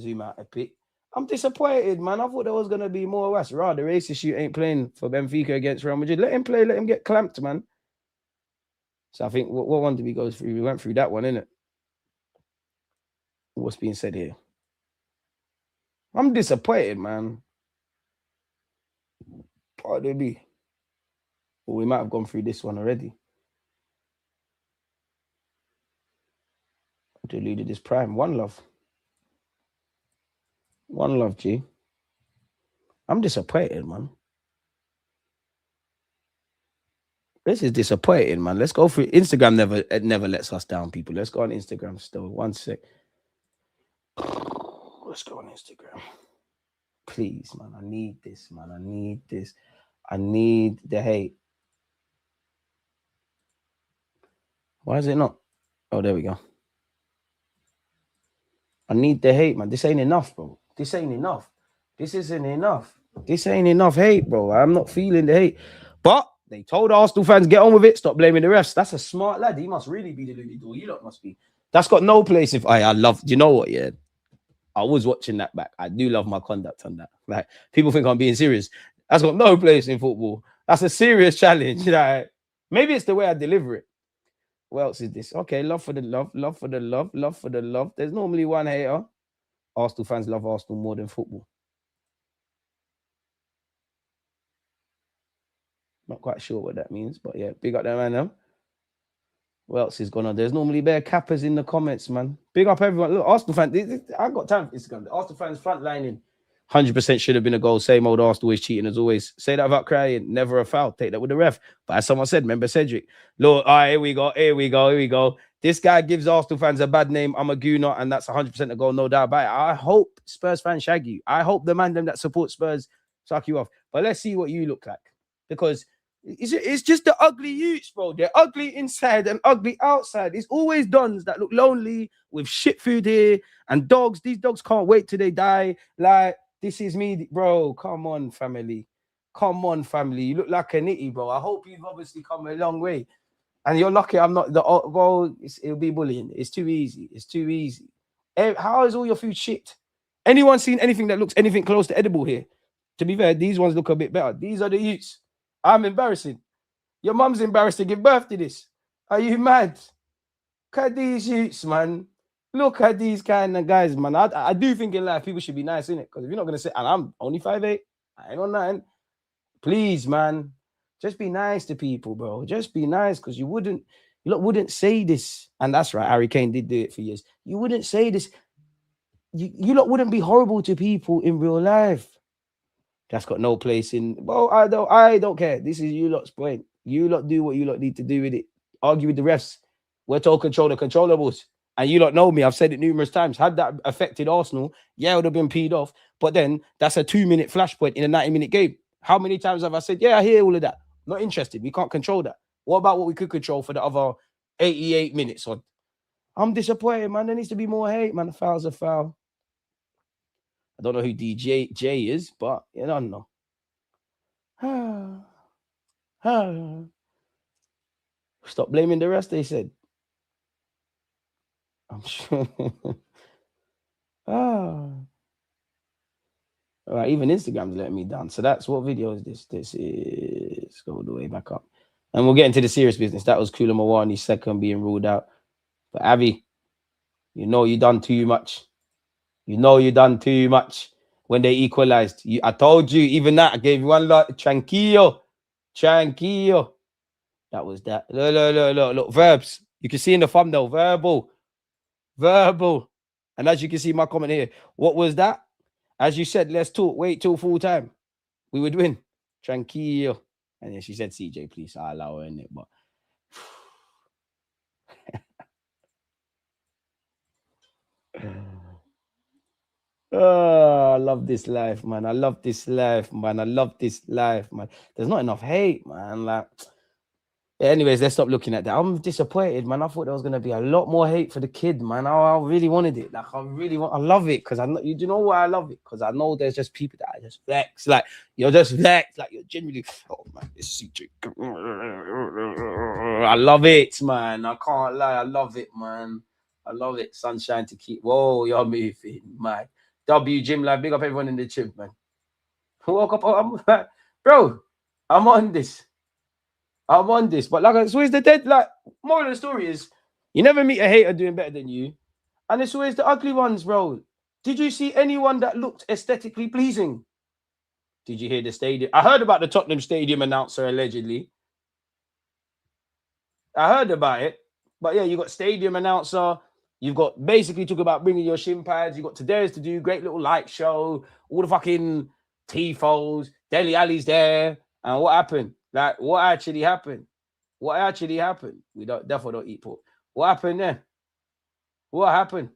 Zoom out a bit. I'm disappointed, man. I thought there was gonna be more West. Rah, the racist shoot ain't playing for Benfica against Real Madrid. Let him play, let him get clamped, man. So I think what one did we go through? We went through that one, innit? What's being said here? I'm disappointed, man. Pardon me. Well, we might have gone through this one already. Deluded is prime. One love. One love, G. I'm disappointed, man. This is disappointing, man. Let's go through Instagram. Never lets us down, people. Let's go on Instagram still. 1 sec. Let's go on Instagram. Please, man. I need this, man. I need this. I need the hate. Why is it not? Oh, there we go. I need the hate, man. This ain't enough, bro. This ain't enough. This isn't enough. This ain't enough hate, bro. I'm not feeling the hate. But they told Arsenal fans, get on with it. Stop blaming the refs. That's a smart lad. He must really be the Deluded. You lot must be. That's got no place if I love. Do you know what? Yeah. I was watching that back. I do love my conduct on that. Like, people think I'm being serious. That's got no place in football. That's a serious challenge. Like, maybe it's the way I deliver it. What else is this? Okay, love for the love, love for the love, love for the love. There's normally one hater. Arsenal fans love Arsenal more than football. Not quite sure what that means, but yeah, big up that man now. What else is going on? There's normally bare cappers in the comments, man. Big up everyone. Look, Arsenal fans, I got time for Instagram. The Arsenal fans frontlining. 100% should have been a goal. Same old Arsenal is cheating as always. Say that without crying. Never a foul. Take that with the ref. But as someone said, remember Cedric. Look, all right, here we go. Here we go. Here we go. This guy gives Arsenal fans a bad name. I'm a Gooner, and that's 100% a goal, no doubt about it. I hope Spurs fans shag you. I hope the man them that support Spurs suck you off. But let's see what you look like. Because it's just the ugly youths, bro. They're ugly inside and ugly outside. It's always dons that look lonely with shit food here and dogs. These dogs can't wait till they die. Like, this is me, bro. Come on, family. Come on, family. You look like a nitty, bro. I hope you've obviously come a long way. And you're lucky I'm not the, bro, it'll be bullying. It's too easy. It's too easy. How is all your food shit? Anyone seen anything that looks anything close to edible here? To be fair, these ones look a bit better. These are the youths. I'm embarrassing. Your mum's embarrassed to give birth to this. Are you mad? Look at these youths, man. Look at these kind of guys, man. I do think in life people should be nice, innit? Because if you're not going to say, and I'm only 5'8", I ain't on 9. Please, man. Just be nice to people, bro. Just be nice, because you wouldn't say this. And that's right, Harry Kane did do it for years. You wouldn't say this. You lot wouldn't be horrible to people in real life. That's got no place in. Well, I don't care. This is you lot's point. You lot do what you lot need to do with it. Argue with the refs. We're told control the controllables. And you lot know me. I've said it numerous times. Had that affected Arsenal, yeah, it would have been peed off. But then that's a 2-minute flashpoint in a 90-minute game. How many times have I said, yeah, I hear all of that. Not interested. We can't control that. What about what we could control for the other 88 minutes on? I'm disappointed, man. There needs to be more hate, man. A foul's a foul. I don't know who DJ J is, but you don't know. Stop blaming the rest, they said. I'm sure. All right, even Instagram's letting me down. So that's what video is this? This is go all the way back up. And we'll get into the serious business. That was Kula Mawani's second being ruled out. But Abby, you know you done too much. You know you done too much when they equalized. I told you, even that, I gave you one lot. Tranquillo. Tranquillo. That was that. Look. Verbs. You can see in the thumbnail. Verbal. Verbal. And as you can see my comment here, what was that? As you said, let's talk. Wait till full time. We would win. Tranquillo. And then she said, CJ, please, I allow her in it. But oh, I love this life, man. I love this life, man. I love this life, man. There's not enough hate, man. Like, yeah, anyways, let's stop looking at that. I'm disappointed, man. I thought there was gonna be a lot more hate for the kid, man. I really wanted it. Like, I love it because I know. You do know why I love it? Because I know there's just people that are just vexed. Like, you're just vexed. Like, you're genuinely. Oh man, this CJ. I love it, man. I can't lie. I love it, man. I love it. Sunshine to keep. Whoa, you're moving, man. W Gym Live. Big up everyone in the gym, man. Woke up. Bro, I'm on this. I'm on this. But like, it's always the dead. Like, moral of the story is, you never meet a hater doing better than you, and it's always the ugly ones, bro. Did you see anyone that looked aesthetically pleasing? Did you hear the stadium? I heard about the Tottenham Stadium announcer allegedly. I heard about it, but yeah, you got stadium announcer. You've got basically talk about bringing your shin pads. You got Today's to do great little light show. All the fucking tifos. Deli Ali's there, and what happened? Like, what actually happened? What actually happened? We definitely don't eat pork. What happened there? What happened?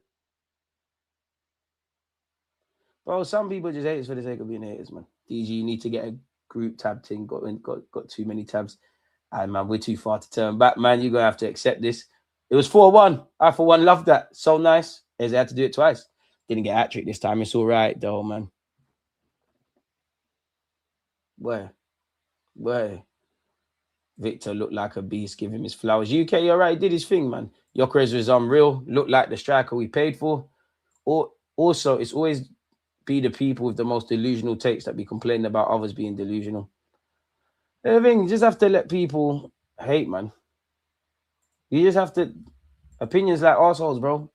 Bro, some people just hate us for the sake of being haters, man. DG, you need to get a group tab thing. Got too many tabs. And man, we're too far to turn back, man. You're gonna have to accept this. It was 4-1. I for one loved that. So nice. Eze had to do it twice. Didn't get a hat-trick this time. It's all right though, man. Where? Victor looked like a beast. Give him his flowers. UK, you're right. He did his thing, man. Gyökeres was unreal. Looked like the striker we paid for. Also, it's always be the people with the most delusional takes that be complaining about others being delusional. I think you just have to let people hate, man. You just have to opinions like assholes, bro.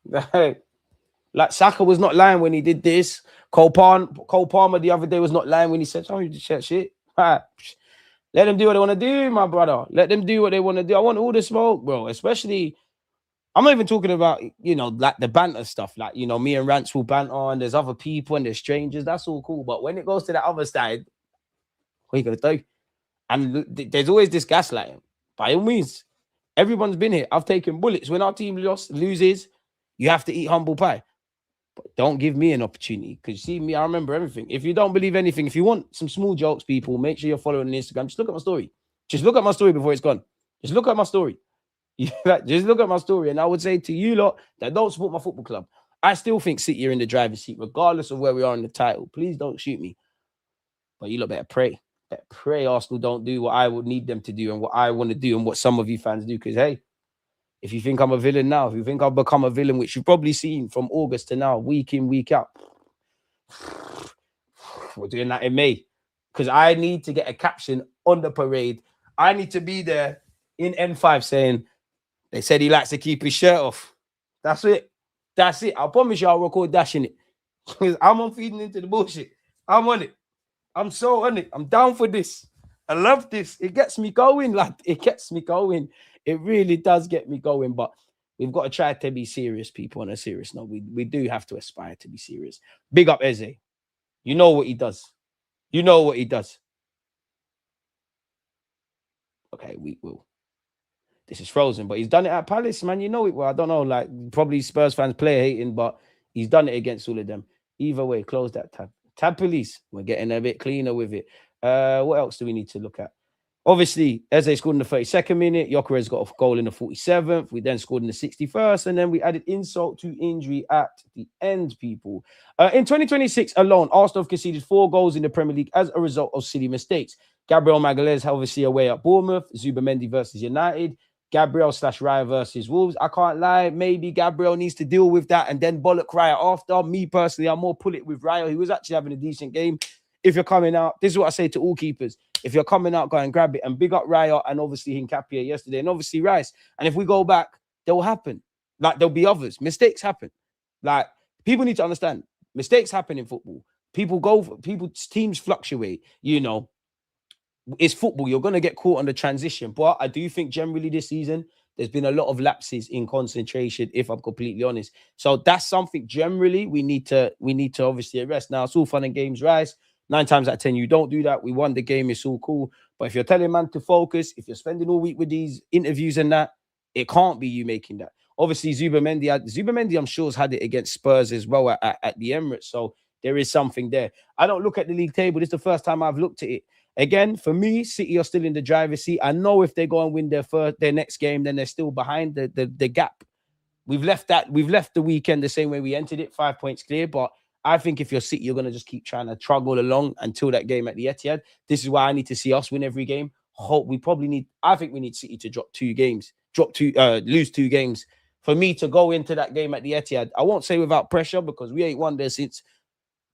Like Saka was not lying when he did this. Cole Palmer the other day was not lying when he said, "Oh, you just shit." Let them do what they want to do, my brother. Let them do what they want to do. I want all the smoke, bro. Especially, I'm not even talking about, like the banter stuff. Like, me and Rance will banter and there's other people and there's strangers. That's all cool. But when it goes to that other side, what are you going to do? And there's always this gaslighting. By all means, everyone's been here. I've taken bullets. When our team loses, you have to eat humble pie. But don't give me an opportunity. Because you see me, I remember everything. If you don't believe anything, if you want some small jokes, people, make sure you're following on Instagram. Just look at my story. Just look at my story before it's gone. Just look at my story. Just look at my story. And I would say to you lot that don't support my football club, I still think City are in the driver's seat, regardless of where we are in the title. Please don't shoot me. But you lot better pray. Pray Arsenal don't do what I would need them to do and what I want to do and what some of you fans do. Because, hey, if you think I'm a villain now, if you think I've become a villain, which you've probably seen from August to now, week in, week out, we're doing that in May. Because I need to get a caption on the parade. I need to be there in N5 saying, they said he likes to keep his shirt off. That's it. That's it. I promise you I'll record dashing it. Because I'm on feeding into the bullshit. I'm on it. I'm so on it. I'm down for this. I love this. It gets me going, lad. It gets me going. It really does get me going. But we've got to try to be serious, people, on a serious note. We do have to aspire to be serious. Big up Eze. You know what he does. You know what he does. Okay, we will. This is frozen, but he's done it at Palace, man. You know it well. I don't know, like probably Spurs fans player hating, but he's done it against all of them. Either way, close that tab. Tab police. We're getting a bit cleaner with it. What else do we need to look at? Obviously, Eze scored in the 32nd minute. Gyökeres got a goal in the 47th. We then scored in the 61st, and then we added insult to injury at the end, people. In 2026 alone, Arsenal have conceded 4 goals in the Premier League as a result of silly mistakes. Gabriel Magalhaes obviously away at Bournemouth. Zubimendi versus United. Gabriel/Raya versus Wolves. I can't lie. Maybe Gabriel needs to deal with that and then bollock Raya after. Me personally, I'm more pull it with Raya. He was actually having a decent game. If you're coming out, this is what I say to all keepers. If you're coming out, go and grab it. And big up Raya and obviously HINCAPIE yesterday. And obviously Rice. And if we go back, they will happen. Like, there'll be others. Mistakes happen. Like, people need to understand. Mistakes happen in football. Teams fluctuate, It's football. You're going to get caught on the transition. But I do think generally this season, there's been a lot of lapses in concentration, if I'm completely honest. So that's something generally we need to obviously address. Now, it's all fun and games, Rice. 9 times out of 10, you don't do that. We won the game. It's all cool. But if you're telling man to focus, if you're spending all week with these interviews and that, it can't be you making that. Obviously, Zubamendi, I'm sure, has had it against Spurs as well at the Emirates. So there is something there. I don't look at the league table. This is the first time I've looked at it. Again, for me, City are still in the driver's seat. I know if they go and win their next game, then they're still behind the gap. We've left the weekend the same way we entered it, 5 points clear. But I think if you're City, you're gonna just keep trying to struggle along until that game at the Etihad. This is why I need to see us win every game. I think we need City to lose 2 games for me to go into that game at the Etihad. I won't say without pressure because we ain't won there since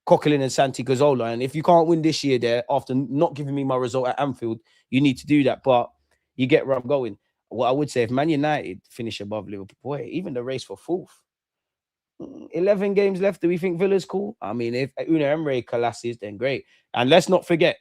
Coquelin and Santi Cazorla. And if you can't win this year there after not giving me my result at Anfield, you need to do that. But you get where I'm going. What I would say, if Man United finish above Liverpool, boy, even the race for 4th, 11 games left. Do we think Villa's cool? I mean, if Una Emery collapses, then great. And let's not forget,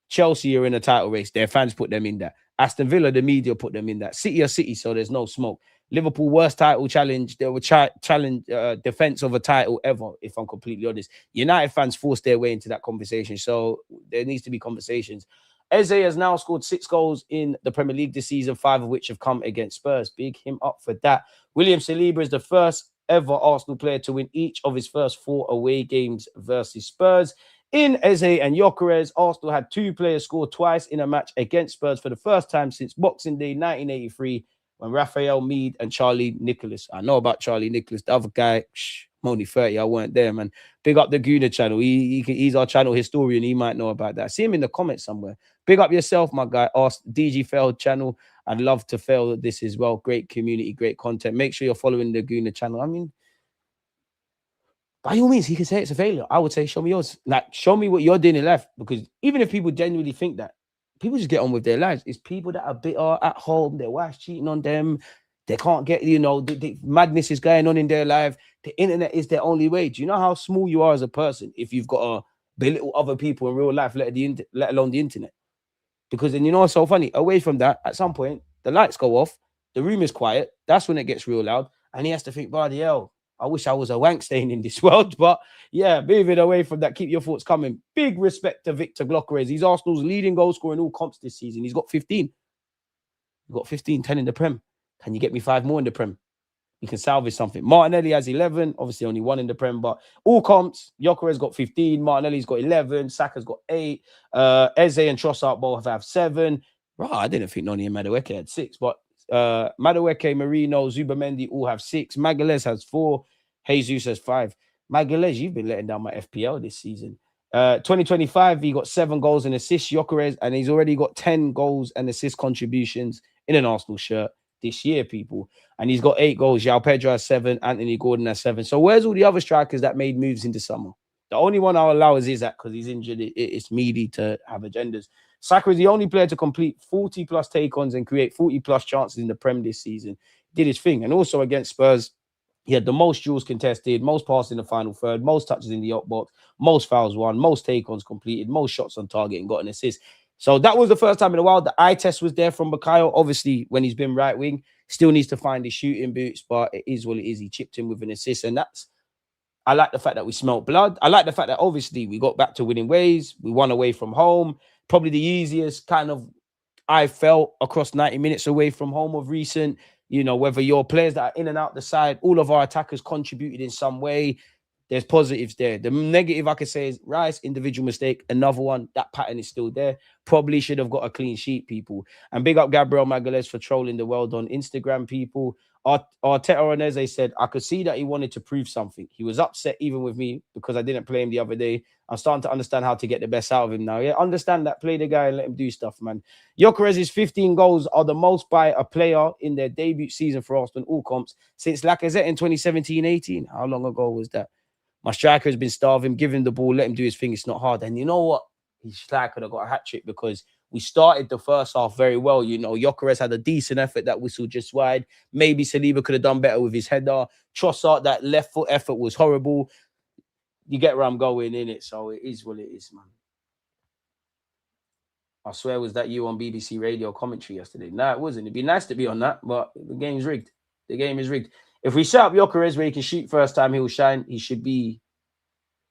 Chelsea are in a title race. Their fans put them in that. Aston Villa, the media put them in that. City are City, so there's no smoke. Liverpool, worst title challenge. They were challenge defense of a title ever, if I'm completely honest. United fans forced their way into that conversation, so there needs to be conversations. Eze has now scored 6 goals in the Premier League this season, 5 of which have come against Spurs. Big him up for that. William Saliba is the first ever Arsenal player to win each of his first 4 away games versus Spurs. In Eze and Gyökeres, Arsenal had 2 players score twice in a match against Spurs for the first time since Boxing Day 1983, when Raphael Mead and Charlie Nicholas. I know about Charlie Nicholas. The other guy, I'm only 30. I weren't there, man. Big up the Gooner channel. He's our channel historian. He might know about that. See him in the comments somewhere. Big up yourself, my guy. Ask DG Failed channel. I'd love to fail this as well. Great community, great content. Make sure you're following the Gooner channel. I mean, by all means, he can say it's a failure. I would say, show me yours. Like, show me what you're doing in life. Because even if people genuinely think that, people just get on with their lives. It's people that are bitter at home. Their wife's cheating on them. They can't get, the madness is going on in their life. The internet is their only way. Do you know how small you are as a person if you've got to belittle other people in real life, let alone the internet? Because then, what's so funny? Away from that, at some point, the lights go off, the room is quiet. That's when it gets real loud. And he has to think, bloody hell, I wish I was a wank stain in this world. But yeah, moving away from that, keep your thoughts coming. Big respect to Victor Gyökeres. He's Arsenal's leading goal scorer in all comps this season. He's got 15. He's got 15, 10 in the Prem. Can you get me 5 more in the Prem? You can salvage something. Martinelli has 11. Obviously, only 1 in the Prem, but all comps, Gyökeres got 15. Martinelli's got 11. Saka's got 8. Eze and Trossard both have 7. Right, I didn't think Noni and Madueke had 6, but Madueke, Marino, Zubamendi all have 6. Magalhaes has 4. Jesus has 5. Magalhaes, you've been letting down my FPL this season. 2025, he got 7 goals and assists, Gyökeres, and he's already got 10 goals and assist contributions in an Arsenal shirt this year, people. And he's got 8 goals. João Pedro has 7. Anthony Gordon has 7. So where's all the other strikers that made moves in the summer? The only one I'll allow is Isaac because he's injured. It's meaty to have agendas. Saka is the only player to complete 40-plus take-ons and create 40-plus chances in the Prem this season. Did his thing. And also against Spurs, he had the most duels contested, most passes in the final third, most touches in the up box, most fouls won, most take-ons completed, most shots on target and got an assist. So that was the first time in a while. The eye test was there from Bukayo. Obviously, when he's been right wing, still needs to find his shooting boots, but it is what it is. He chipped in with an assist, and I like the fact that we smelt blood. I like the fact that obviously we got back to winning ways. We won away from home. Probably the easiest kind of I felt across 90 minutes away from home of recent. Whether your players that are in and out the side, all of our attackers contributed in some way. There's positives there. The negative I could say is Rice, individual mistake. Another one, that pattern is still there. Probably should have got a clean sheet, people. And big up Gabriel Magalhaes for trolling the world on Instagram, people. Arteta Oneze said, I could see that he wanted to prove something. He was upset even with me because I didn't play him the other day. I'm starting to understand how to get the best out of him now. Yeah, understand that. Play the guy and let him do stuff, man. Gyökeres' 15 goals are the most by a player in their debut season for Arsenal all comps since Lacazette in 2017-18. How long ago was that? My striker has been starving. Give him the ball. Let him do his thing. It's not hard. And you know what? His striker could have got a hat-trick because we started the first half very well. Gyökeres had a decent effort that whistled just wide. Maybe Saliba could have done better with his header. Trossard, that left foot effort was horrible. You get where I'm going in it. So it is what it is, man. I swear, was that you on BBC radio commentary yesterday? No, it wasn't. It'd be nice to be on that, but the game's rigged. The game is rigged. If we set up Gyökeres where he can shoot first time, he'll shine. He should be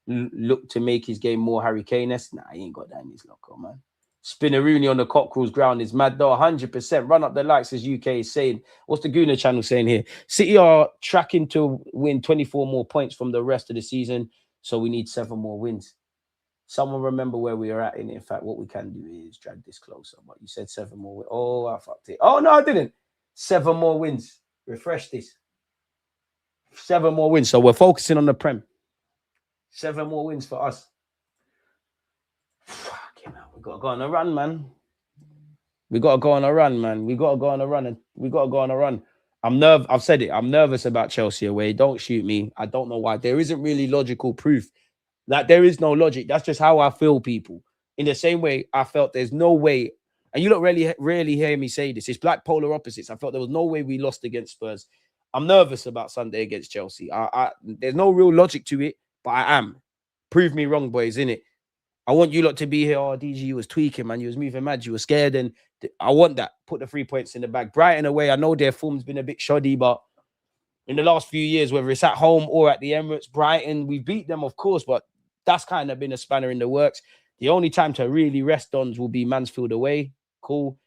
look to make his game more Harry Kane-esque. Nah, he ain't got that in his locker, man. Spinneroony on the Cockerels ground is mad though. 100%. Run up the likes, as UK is saying. What's the Gooner channel saying here? City are tracking to win 24 more points from the rest of the season, so we need 7 more wins. Someone remember where we are at. In fact, what we can do is drag this closer. But you said 7 more wins. Oh, I fucked it. Oh, no, I didn't. 7 more wins. Refresh this. 7 more wins. So we're focusing on the Prem. 7 more wins for us. Fucking hell. We got to go on a run, man. We got to go on a run, man. We got to go on a run. And we got to go on a run. I've said it. I'm nervous about Chelsea away. Don't shoot me. I don't know why. There isn't really logical proof. Like, there is no logic. That's just how I feel, people. In the same way, I felt there's no way, and you don't rarely hear me say this. It's like polar opposites. I felt there was no way we lost against Spurs. I'm nervous about Sunday against Chelsea. There's no real logic to it, but I am. Prove me wrong, boys, innit? I want you lot to be here. Oh, DG, you was tweaking, man. You was moving mad. You were scared. And I want that. Put the 3 points in the bag. Brighton away, I know their form's been a bit shoddy, but in the last few years, whether it's at home or at the Emirates, Brighton, we beat them, of course, but that's kind of been a spanner in the works. The only time to really rest on will be Mansfield away. Cool.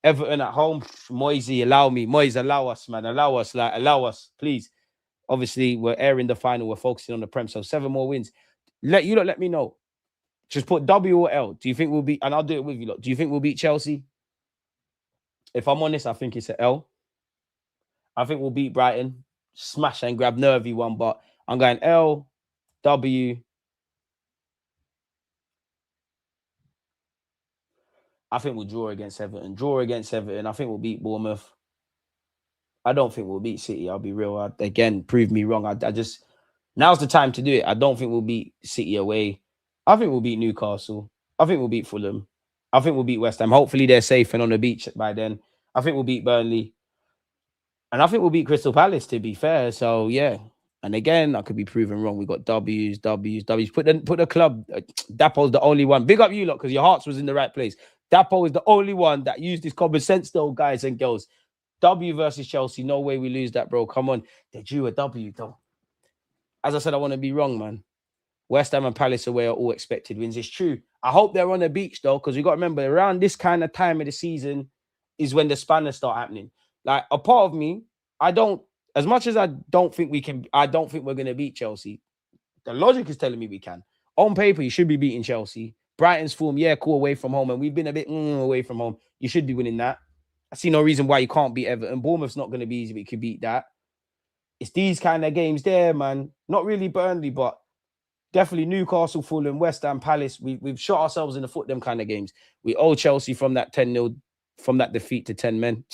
Everton at home. Moisey, allow me. Moise, allow us, man. Allow us, please. Obviously, we're airing the final. We're focusing on the Prem. So 7 more wins. Let me know. Just put W or L. Do you think we'll beat, and I'll do it with you lot. Do you think we'll beat Chelsea? If I'm honest, I think it's an L. I think we'll beat Brighton. Smash and grab nervy one, but I'm going L, W. I think we'll draw against Everton. I think we'll beat Bournemouth. I don't think we'll beat City. I'll be real. Again, prove me wrong. I just, now's the time to do it. I don't think we'll beat City away. I think we'll beat Newcastle. I think we'll beat Fulham. I think we'll beat West Ham. Hopefully they're safe and on the beach by then. I think we'll beat Burnley. And I think we'll beat Crystal Palace, to be fair. So, yeah. And again, I could be proven wrong. We got W's. Put the club. Dapo's the only one. Big up you lot, because your hearts was in the right place. Dapo is the only one that used his common sense, though, guys and girls. W versus Chelsea. No way we lose that, bro. Come on. They drew a W, though. As I said, I want to be wrong, man. West Ham and Palace away are all expected wins. It's true. I hope they're on the beach, though, because we got to remember, around this kind of time of the season is when the spanners start happening. Like, a part of me, as much as I don't think we're going to beat Chelsea. The logic is telling me we can. On paper, you should be beating Chelsea. Brighton's form, yeah, cool, away from home. And we've been a bit away from home. You should be winning that. I see no reason why you can't beat Everton. Bournemouth's not going to be easy, but you could beat that. It's these kind of games there, man. Not really Burnley, but definitely Newcastle, Fulham, West Ham, Palace. We've shot ourselves in the foot, them kind of games. We owe Chelsea from that 10-0, from that defeat to 10 men.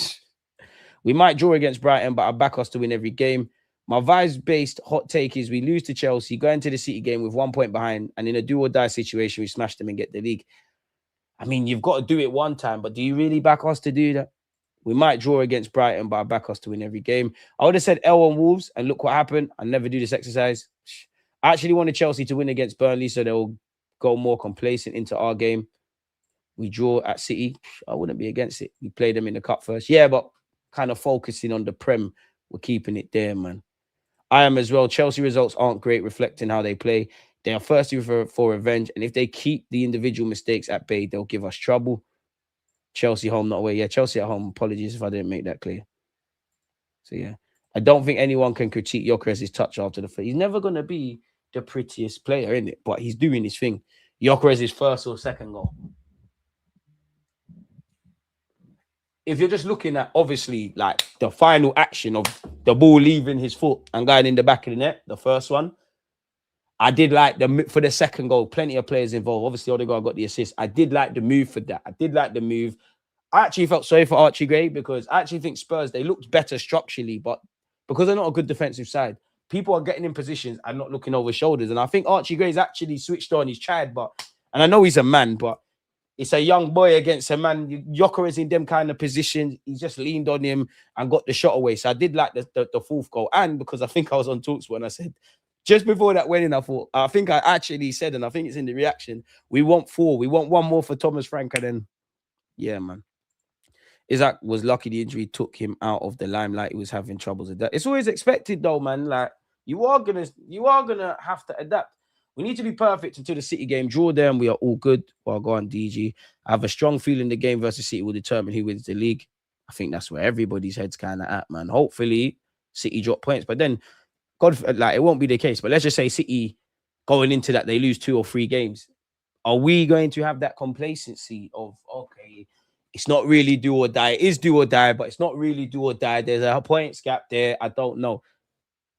We might draw against Brighton, but I back us to win every game. My vibes-based hot take is we lose to Chelsea, go into the City game with 1 point behind, and in a do-or-die situation, we smash them and get the league. I mean, you've got to do it one time, but do you really back us to do that? We might draw against Brighton, but I back us to win every game. I would have said L on Wolves, and look what happened. I never do this exercise. I actually wanted Chelsea to win against Burnley, so they'll go more complacent into our game. We draw at City. I wouldn't be against it. We play them in the cup first. Yeah, but kind of focusing on the Prem. We're keeping it there, man. I am as well. Chelsea results aren't great, reflecting how they play. They are thirsty for revenge, and if they keep the individual mistakes at bay, they'll give us trouble. Chelsea home, not away. Yeah, Chelsea at home. Apologies if I didn't make that clear. So, yeah. I don't think anyone can critique Gyökeres' touch after the first. He's never going to be the prettiest player, in it, but he's doing his thing. Gyökeres' first or second goal. If you're just looking at, obviously, like the final action of the ball leaving his foot and going in the back of the net, the first one, I did like for the second goal, plenty of players involved. Obviously, Odegaard got the assist. I did like the move for that. I did like the move. I actually felt sorry for Archie Gray, because I actually think Spurs, they looked better structurally, but because they're not a good defensive side, people are getting in positions and not looking over shoulders. And I think Archie Gray's actually switched on. He's tried, and I know he's a man, but it's a young boy against a man. Gyökeres in them kind of positions. He just leaned on him and got the shot away. So I did like the fourth goal. And because I think I was on Talks when I said, just before that went in, I think I actually said, and I think it's in the reaction, we want 4. We want 1 more for Thomas Frank. And then, yeah, man. Isaac was lucky the injury took him out of the limelight. He was having troubles with that. It's always expected, though, man. Like, you are gonna have to adapt. We need to be perfect until the City game. Draw them. We are all good. Well, go on, DG. I have a strong feeling the game versus City will determine who wins the league. I think that's where everybody's head's kind of at, man. Hopefully, City drop points. But then, God, like, it won't be the case. But let's just say City going into that, they lose 2 or 3 games. Are we going to have that complacency of, okay, it's not really do or die? It is do or die, but it's not really do or die. There's a points gap there. I don't know.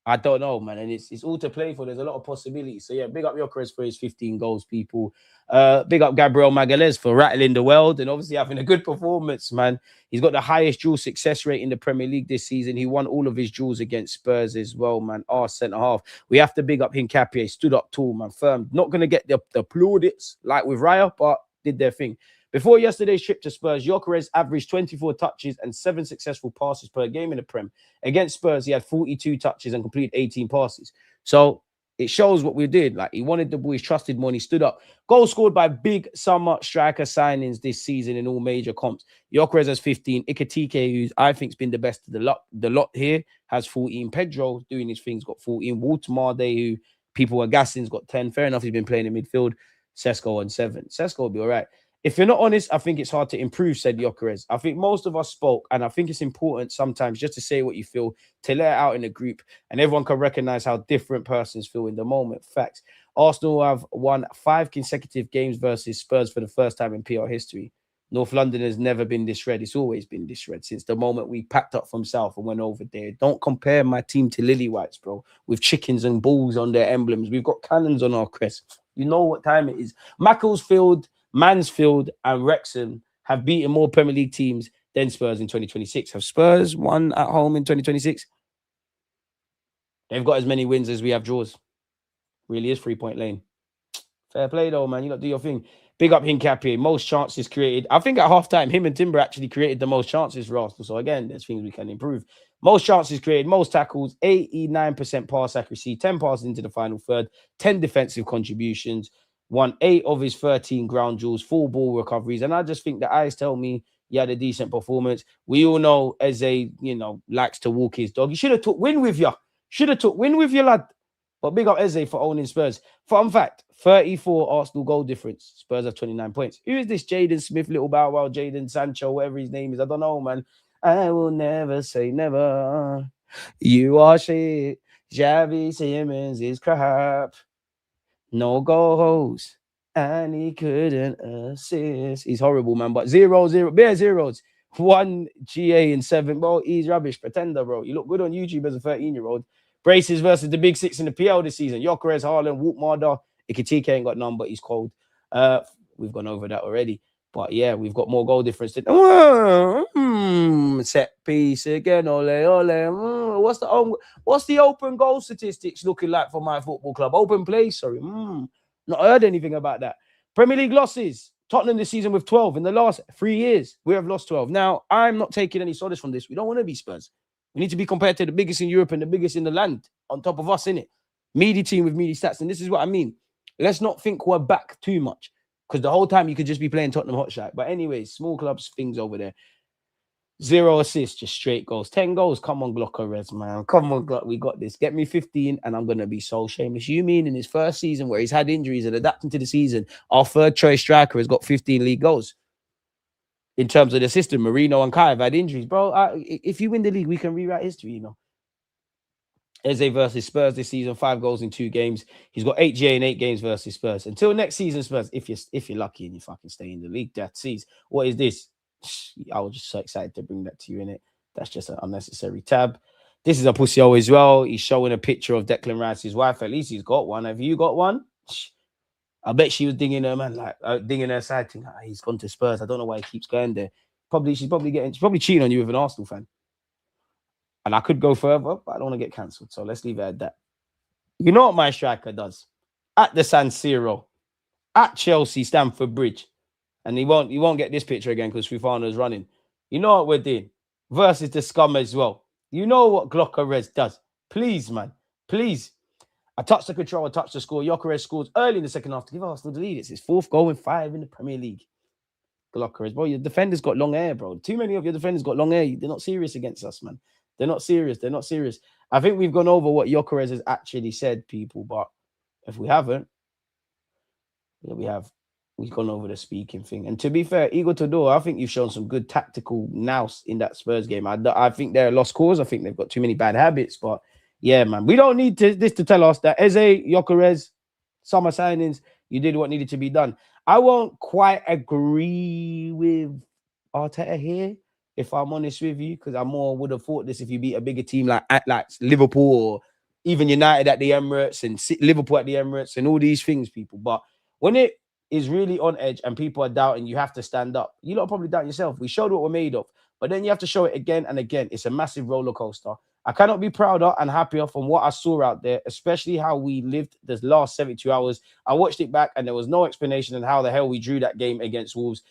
I don't know, man. And it's all to play for. There's a lot of possibilities. So, yeah, big up Gyökeres for his 15 goals, people. Big up Gabriel Magalhaes for rattling the world and obviously having a good performance, man. He's got the highest dual success rate in the Premier League this season. He won all of his duels against Spurs as well, man. Our centre-half. We have to big up HINCAPIE. Stood up tall, man. Firm. Not going to get the plaudits like with Raya, but did their thing. Before yesterday's trip to Spurs, Gyökeres averaged 24 touches and 7 successful passes per game in the Prem. Against Spurs, he had 42 touches and completed 18 passes. So it shows what we did. Like, he wanted the boys, trusted more, and he stood up. Goal scored by big summer striker signings this season in all major comps. Gyökeres has 15. Ikatike, who I think has been the best of the lot here, has 14. Pedro doing his things, got 14. Walter, who people were gassing, has got 10. Fair enough, he's been playing in midfield. Sesko on 7. Sesko will be all right. If you're not honest, I think it's hard to improve, said Gyökeres. I think most of us spoke, and I think it's important sometimes just to say what you feel, to let it out in a group, and everyone can recognize how different persons feel in the moment. Facts. Arsenal have won 5 consecutive games versus Spurs for the first time in PR history. North London has never been this red. It's always been this red since the moment we packed up from South and went over there. Don't compare my team to Lily Whites, bro, with chickens and bulls on their emblems. We've got cannons on our crest. You know what time it is. Macclesfield, Mansfield and Wrexham have beaten more Premier League teams than Spurs in 2026. Have Spurs won at home in 2026? They've got as many wins as we have draws. Really is 3-point lane. Fair play though, man. You got to do your thing. Big up Hincapie. Most chances created. I think at halftime, him and Timber actually created the most chances for Arsenal. So again, there's things we can improve. Most chances created, most tackles, 89% pass accuracy, 10 passes into the final third, 10 defensive contributions. Won 8 of his 13 ground duels, 4 ball recoveries. And I just think the eyes tell me he had a decent performance. We all know Eze, likes to walk his dog. He should have took win with you. Should have took win with you, lad. But big up Eze for owning Spurs. Fun fact, 34 Arsenal goal difference. Spurs have 29 points. Who is this Jaden Smith, Little Bow Wow, Jaden Sancho, whatever his name is? I don't know, man. I will never say never. You are shit. Javi Simmons is crap. No goals, and he couldn't assist. He's horrible, man. But 0-0, bare zeros. 1 GA and 7. Bro, he's rubbish. Pretender, bro. You look good on YouTube as a 13-year-old. Braces versus the Big Six in the PL this season. Gyökeres, Haaland, Waltmarder. Ikatike ain't got none, but he's cold. We've gone over that already. But yeah, we've got more goal difference. Set piece again. Ole, ole. What's the open goal statistics looking like for my football club? Open play, sorry. Not heard anything about that. Premier League losses. Tottenham this season with 12. In the last 3 years, we have lost 12. Now, I'm not taking any solace from this. We don't want to be Spurs. We need to be compared to the biggest in Europe and the biggest in the land. On top of us, innit? Meaty team with meaty stats. And this is what I mean. Let's not think we're back too much. Because the whole time you could just be playing Tottenham Hotshot. But anyways, small clubs, things over there. 0 assists, just straight goals. 10 goals. Come on, Gyökeres, man. Come on, Glock. We got this. Get me 15 and I'm going to be so shameless. You mean in his first season where he's had injuries and adapting to the season, our third choice striker has got 15 league goals? In terms of the system, Marino and Kai have had injuries. Bro, if you win the league, we can rewrite history, Eze versus Spurs this season, 5 goals in 2 games. He's got 8 GA in 8 games versus Spurs. Until next season, Spurs, if you're lucky and you fucking stay in the league, that sees. What is this? I was just so excited to bring that to you, innit? That's just an unnecessary tab. This is a pussy as well. He's showing a picture of Declan Rice's wife. At least he's got one. Have you got one? I bet she was dinging her, man, dinging her side thing. He's gone to Spurs. I don't know why he keeps going there. She's probably cheating on you with an Arsenal fan. And I could go further, but I don't want to get cancelled. So let's leave it at that. You know what my striker does? At the San Siro, at Chelsea, Stamford Bridge. And he won't get this picture again because Fufano's running. You know what we're doing? Versus the scum as well. You know what Gyökeres does? Please, man. Please. I touched the control, I touched the score. Gyökeres scores early in the second half to give Arsenal the lead. It's his 4th goal and 5 in the Premier League. Gyökeres, bro, your defenders got long hair, bro. Too many of your defenders got long hair. They're not serious against us, man. They're not serious. I think we've gone over what Gyökeres has actually said, people. But if we haven't, Yeah, we've gone over the speaking thing. And to be fair, Igor Tudor, I think you've shown some good tactical nous in that Spurs game. I think they're a lost cause. I think they've got too many bad habits. But yeah, man, we don't need this to tell us that Eze, Gyökeres, summer signings, you did what needed to be done. I won't quite agree with Arteta here, if I'm honest with you, because I more would have thought this if you beat a bigger team like Liverpool or even United at the Emirates and Liverpool at the Emirates and all these things, people. But when it is really on edge and people are doubting, you have to stand up. You lot probably doubt yourself. We showed what we're made of, but then you have to show it again and again. It's a massive roller coaster. I cannot be prouder and happier from what I saw out there, especially how we lived the last 72 hours. I watched it back and there was no explanation on how the hell we drew that game against Wolves.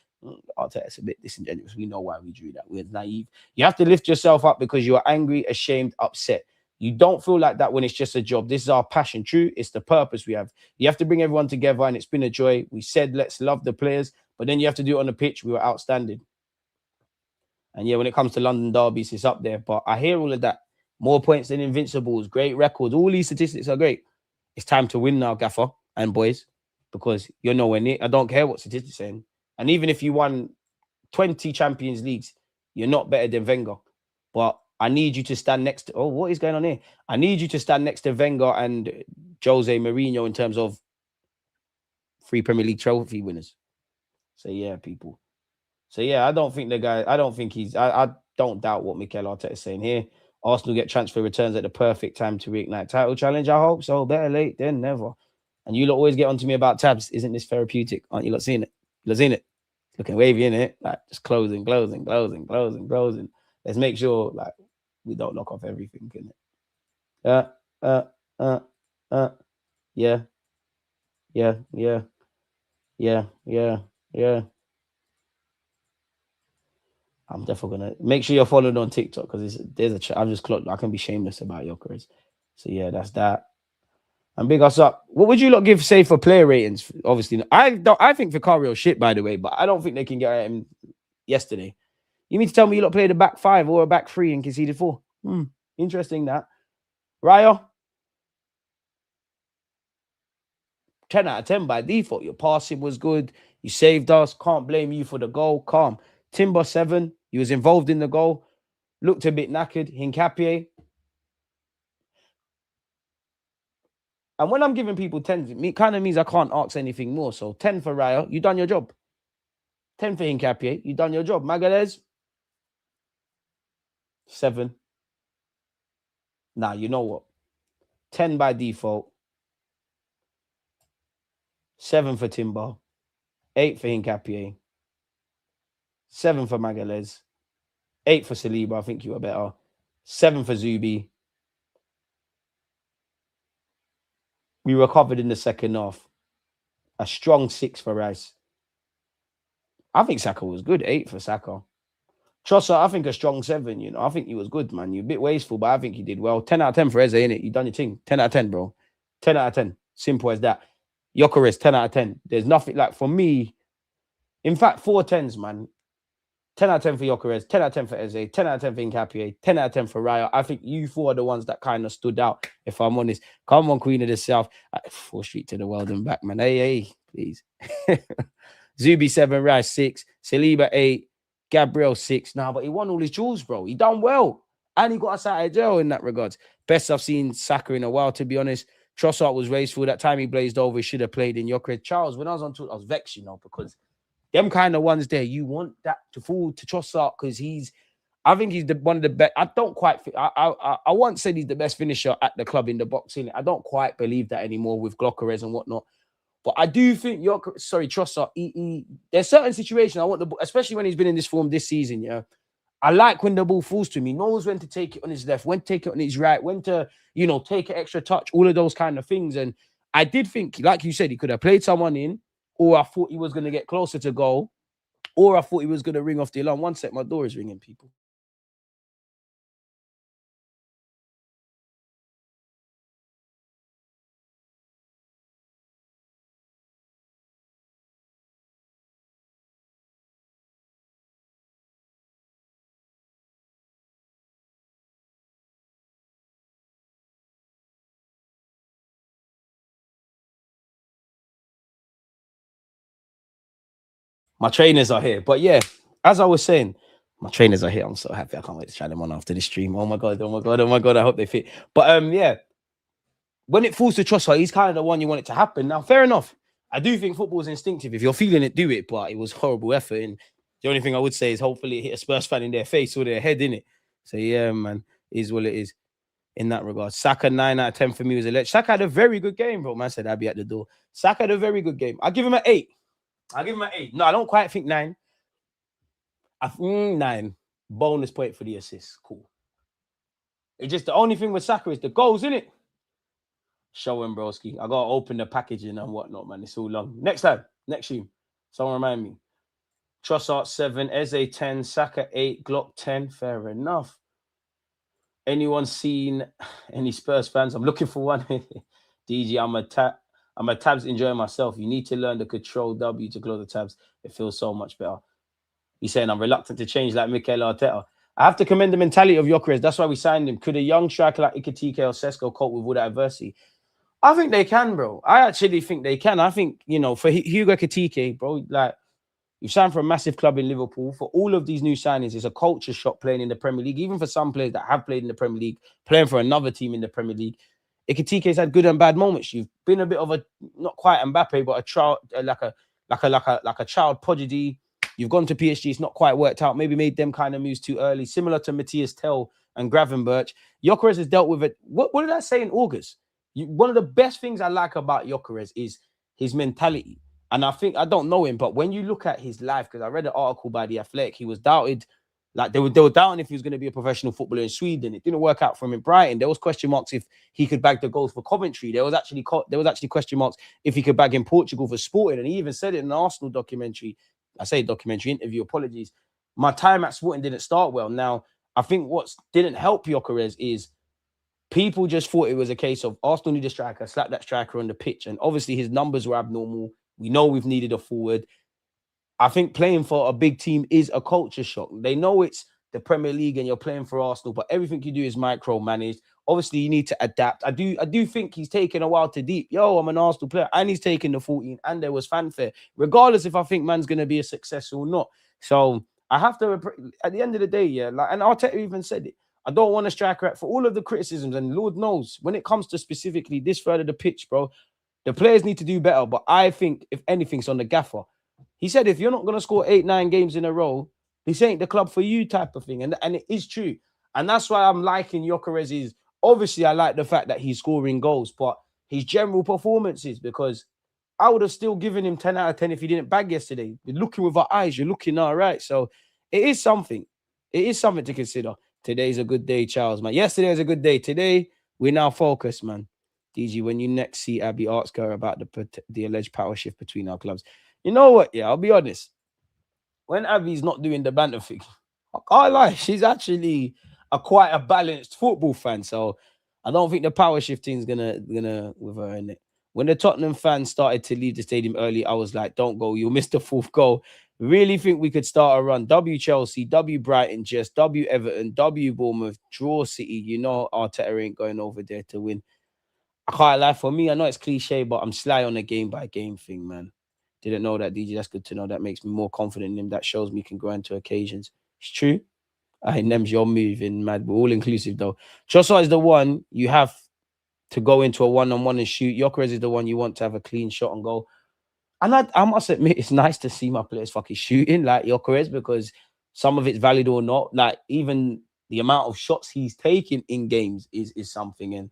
I'll tell you, it's a bit disingenuous. We know why we drew that. We're naive. You have to lift yourself up because you are angry, ashamed, upset. You don't feel like that when it's just a job. This is our passion. True, it's the purpose we have. You have to bring everyone together, and it's been a joy. We said, let's love the players, but then you have to do it on the pitch. We were outstanding. And yeah, when it comes to London derbies, it's up there. But I hear all of that. More points than Invincibles, great records. All these statistics are great. It's time to win now, Gaffer and boys, because you're nowhere near. I don't care what statistics are saying. And even if you won 20 Champions Leagues, you're not better than Wenger. But I need you to stand next to, what is going on here? I need you to stand next to Wenger and Jose Mourinho in terms of 3 Premier League trophy winners. So yeah, people. So yeah, I don't think the guy, I don't think he's, I don't doubt what Mikel Arteta is saying here. Arsenal get transfer returns at the perfect time to reignite title challenge. I hope so. Better late than never. And you lot always get on to me about tabs. Isn't this therapeutic? Aren't you lot seeing it? You lot seeing it? Looking wavy in it, like just closing. Let's make sure like we don't knock off everything in it. Uh, uh, uh, uh. Yeah, yeah, yeah, yeah, yeah, yeah. I'm definitely gonna make sure you're following on TikTok because there's I'm just clocked. I can be shameless about Gyökeres. So yeah, that's that. And big us up. What would you lot give say for player ratings? Obviously, I don't. I think Vicario shit by the way, but I don't think they can get at him yesterday. You mean to tell me you lot played a back 5 or a back 3 and conceded 4? Interesting that. Raya, 10 out of 10 by default. Your passing was good. You saved us. Can't blame you for the goal. Calm. Timber 7. He was involved in the goal. Looked a bit knackered. HINCAPIE. And when I'm giving people 10s, it kind of means I can't ask anything more. So 10 for Raya. You done your job. 10 for HINCAPIE. You done your job. Magalhaes. 7. Nah, you know what? 10 by default. 7 for Timber. 8 for HINCAPIE. 7 for Magalhaes. 8 for Saliba. I think you were better. 7 for Zubi. We recovered in the second half. A strong 6 for Rice. I think Saka was good. 8 for Saka. Trossard, I think a strong 7, you know. I think he was good, man. You're a bit wasteful, but I think he did well. 10 out of 10 for Eze, innit? You done your thing. 10 out of 10, bro. 10 out of 10. Simple as that. Gyökeres, 10 out of 10. There's nothing like for me. In fact, 4 10s, man. 10 out of 10 for Gyökeres, 10 out of 10 for Eze, 10 out of 10 for Hincapié, 10 out of 10 for Raya. I think you 4 are the ones that kind of stood out, if I'm honest. Come on, Queen of the South. 4 Street to the world and back, man. Hey, please. Zubi 7, Rice 6, Saliba 8, Gabriel 6. Nah, but he won all his jewels, bro. He done well. And he got us out of jail in that regards. Best I've seen Saka in a while, to be honest. Trossard was raceful. That time he blazed over, he should have played in Gyökeres. Charles, when I was on tour, I was vexed, you know, because them kind of ones there, you want that to fall to Trossard because I think he's one of the best. I don't quite, I once said he's the best finisher at the club in the boxing. I don't quite believe that anymore with Gyökeres and whatnot. But I do think Trossard, there's certain situations I want the ball, especially when he's been in this form this season, yeah. I like when the ball falls to me. He knows when to take it on his left, when to take it on his right, when to, take an extra touch, all of those kind of things. And I did think, like you said, he could have played someone in, or I thought he was going to get closer to goal, or I thought he was going to ring off the alarm. One sec, my door is ringing, people. My trainers are here. But yeah, as I was saying, my trainers are here. I'm so happy. I can't wait to try them on after the stream. Oh my god, oh my god, oh my god. I hope they fit. But yeah, when it falls to Trossard, he's kind of the one you want it to happen. Now, fair enough. I do think football is instinctive. If you're feeling it, do it. But it was horrible effort. And the only thing I would say is hopefully it hit a Spurs fan in their face or their head, in it. So yeah, man, is what it is in that regard. Saka 9 out of 10 for me was electric. Saka had a very good game, bro. Man said I'd be at the door. Saka had a very good game. I'll give him an 8. I'll give him an 8. No, I don't quite think 9. I think 9. Bonus point for the assist. Cool. It's just the only thing with Saka is the goals, innit? Show him, broski. I gotta open the packaging and whatnot, man. It's all long. Next time, next stream. Someone remind me. Trossard 7, Eze 10, Saka 8, Glock 10. Fair enough. Anyone seen any Spurs fans? I'm looking for one. DG, I'm a tabs enjoying myself. You need to learn the control W to close the tabs. It feels so much better. He's saying I'm reluctant to change like Mikel Arteta. I have to commend the mentality of Gyökeres. That's why we signed him. Could a young striker like Nketiah or Sesko cope with all that adversity? I think they can, bro. I actually think they can. I think, you know, for Hugo Ekitike, bro, like, you've signed for a massive club in Liverpool. For all of these new signings, it's a culture shock playing in the Premier League. Even for some players that have played in the Premier League, playing for another team in the Premier League. Ekitike's had good and bad moments. You've been a bit of a, not quite Mbappe, but a child, like a child prodigy. You've gone to PSG, it's not quite worked out. Maybe made them kind of moves too early, similar to Matthias Tell and Gravenberch. Gyökeres has dealt with it. What did I say in August? One of the best things I like about Gyökeres is his mentality. And I think, I don't know him, but when you look at his life, because I read an article by The Athletic, he was doubted. Like they were doubting if he was going to be a professional footballer in Sweden. It didn't work out for him in Brighton. There was question marks if he could bag the goals for Coventry. There was actually question marks if he could bag in Portugal for Sporting. And he even said it in an Arsenal documentary. I say documentary interview, apologies. My time at Sporting didn't start well. Now, I think what didn't help Gyökeres is people just thought it was a case of Arsenal need a striker, slap that striker on the pitch. And obviously his numbers were abnormal. We know we've needed a forward. I think playing for a big team is a culture shock. They know it's the Premier League and you're playing for Arsenal, but everything you do is micromanaged. Obviously, you need to adapt. I do think he's taken a while to deep. Yo, I'm an Arsenal player, and he's taken the 14, and there was fanfare, regardless if I think man's going to be a success or not. So I have to, at the end of the day, yeah, like, and Arteta even said it. I don't want a striker for all of the criticisms, and Lord knows when it comes to specifically this third of the pitch, bro, the players need to do better. But I think if anything's on the gaffer. He said, if you're not going to score 8-9 games in a row, this ain't the club for you type of thing. And it is true. And that's why I'm liking Gyökeres. Obviously, I like the fact that he's scoring goals, but his general performances, because I would have still given him 10 out of 10 if he didn't bag yesterday. You're looking with our eyes. You're looking all right. So it is something. It is something to consider. Today's a good day, Charles, man. Yesterday was a good day. Today, we're now focused, man. DG, when you next see Abby, ask her about the alleged power shift between our clubs. You know what? Yeah, I'll be honest. When Abby's not doing the banter thing, I can't lie. She's actually quite a balanced football fan. So I don't think the power shifting is gonna with her in it. When the Tottenham fans started to leave the stadium early, I was like, "Don't go. You'll miss the fourth goal." Really think we could start a run. W Chelsea, W Brighton, just W Everton, W Bournemouth, draw City. You know Arteta ain't going over there to win. I can't lie. For me, I know it's cliche, but I'm sly on a game-by-game thing, man. Didn't know that, DG. That's good to know. That makes me more confident in him. That shows me can go into occasions. It's true. Nems, you're moving mad. We're all inclusive, though. Trossard is the one you have to go into a one-on-one and shoot. Gyökeres is the one you want to have a clean shot and goal. And I must admit, it's nice to see my players fucking shooting like Gyökeres, because some of it's valid or not. Like, even the amount of shots he's taking in games is something. And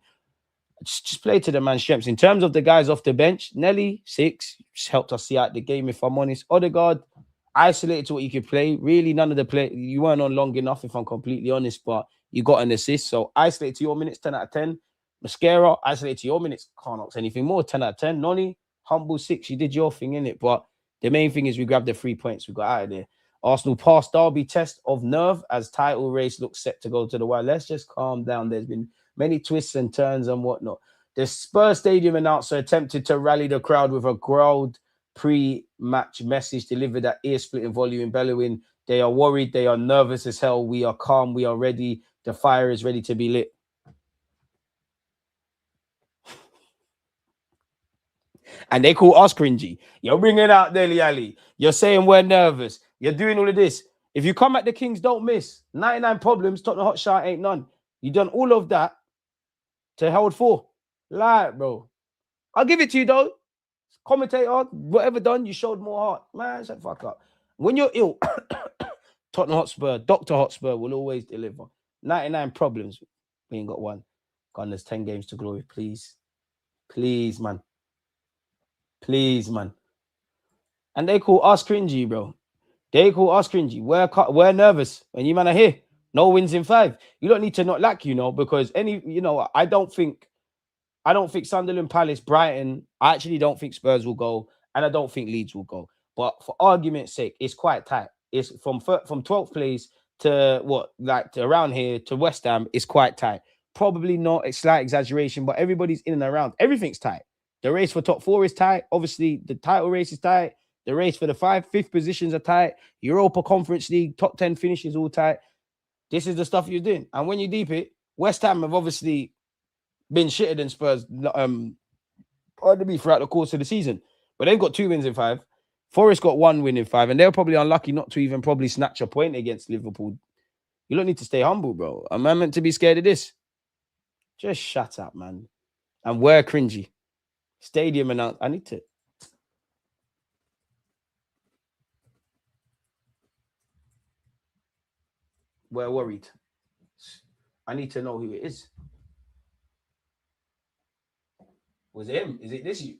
just play to the man's strengths. In terms of the guys off the bench, Nelly, 6, just helped us see out the game, if I'm honest. Odegaard, isolated to what you could play. Really, none of the play, you weren't on long enough, if I'm completely honest, but you got an assist. So isolated to your minutes, 10 out of 10. Mascara, isolated to your minutes, can't ask anything more, 10 out of 10. Noni, humble 6, you did your thing, in it. But the main thing is we grabbed the 3 points, we got out of there. Arsenal passed Derby test of nerve as title race looks set to go to the wire. Let's just calm down. There's been many twists and turns and whatnot. The Spurs Stadium announcer attempted to rally the crowd with a growled pre-match message delivered at ear-splitting volume, bellowing, "They are worried, they are nervous as hell. We are calm, we are ready. The fire is ready to be lit." And they call us cringy. You're bringing out Dele Alli. You're saying we're nervous. You're doing all of this. If you come at the Kings, don't miss. 99 problems, Tottenham Hotspur ain't none. You done all of that to hold 4. Like, bro. I'll give it to you, though. Commentator, whatever done, you showed more heart. Man, shut the fuck up. When you're ill, Tottenham Hotspur, Dr. Hotspur will always deliver. 99 problems. We ain't got one. Gunners, 10 games to glory, please. Please, man. Please, man. And they call us cringy, bro. They call us cringy. We're nervous. When you man are here, no wins in 5. You don't need to not like, because I don't think Sunderland, Palace, Brighton, I actually don't think Spurs will go, and I don't think Leeds will go. But for argument's sake, it's quite tight. It's from 12th place to to around here to West Ham, it's quite tight. Probably not a slight exaggeration, but everybody's in and around. Everything's tight. The race for top 4 is tight. Obviously, the title race is tight. The race for the 5th positions are tight. Europa Conference League, top 10 finishes all tight. This is the stuff you're doing. And when you deep it, West Ham have obviously been shitter than Spurs, pardon me, throughout the course of the season. But they've got 2 wins in 5. Forest got 1 win in 5. And they're probably unlucky not to even probably snatch a point against Liverpool. You don't need to stay humble, bro. Am I meant to be scared of this? Just shut up, man. And we're cringy. Stadium announced. I need to. We're worried. I need to know who it is. Was it him? Is it this you?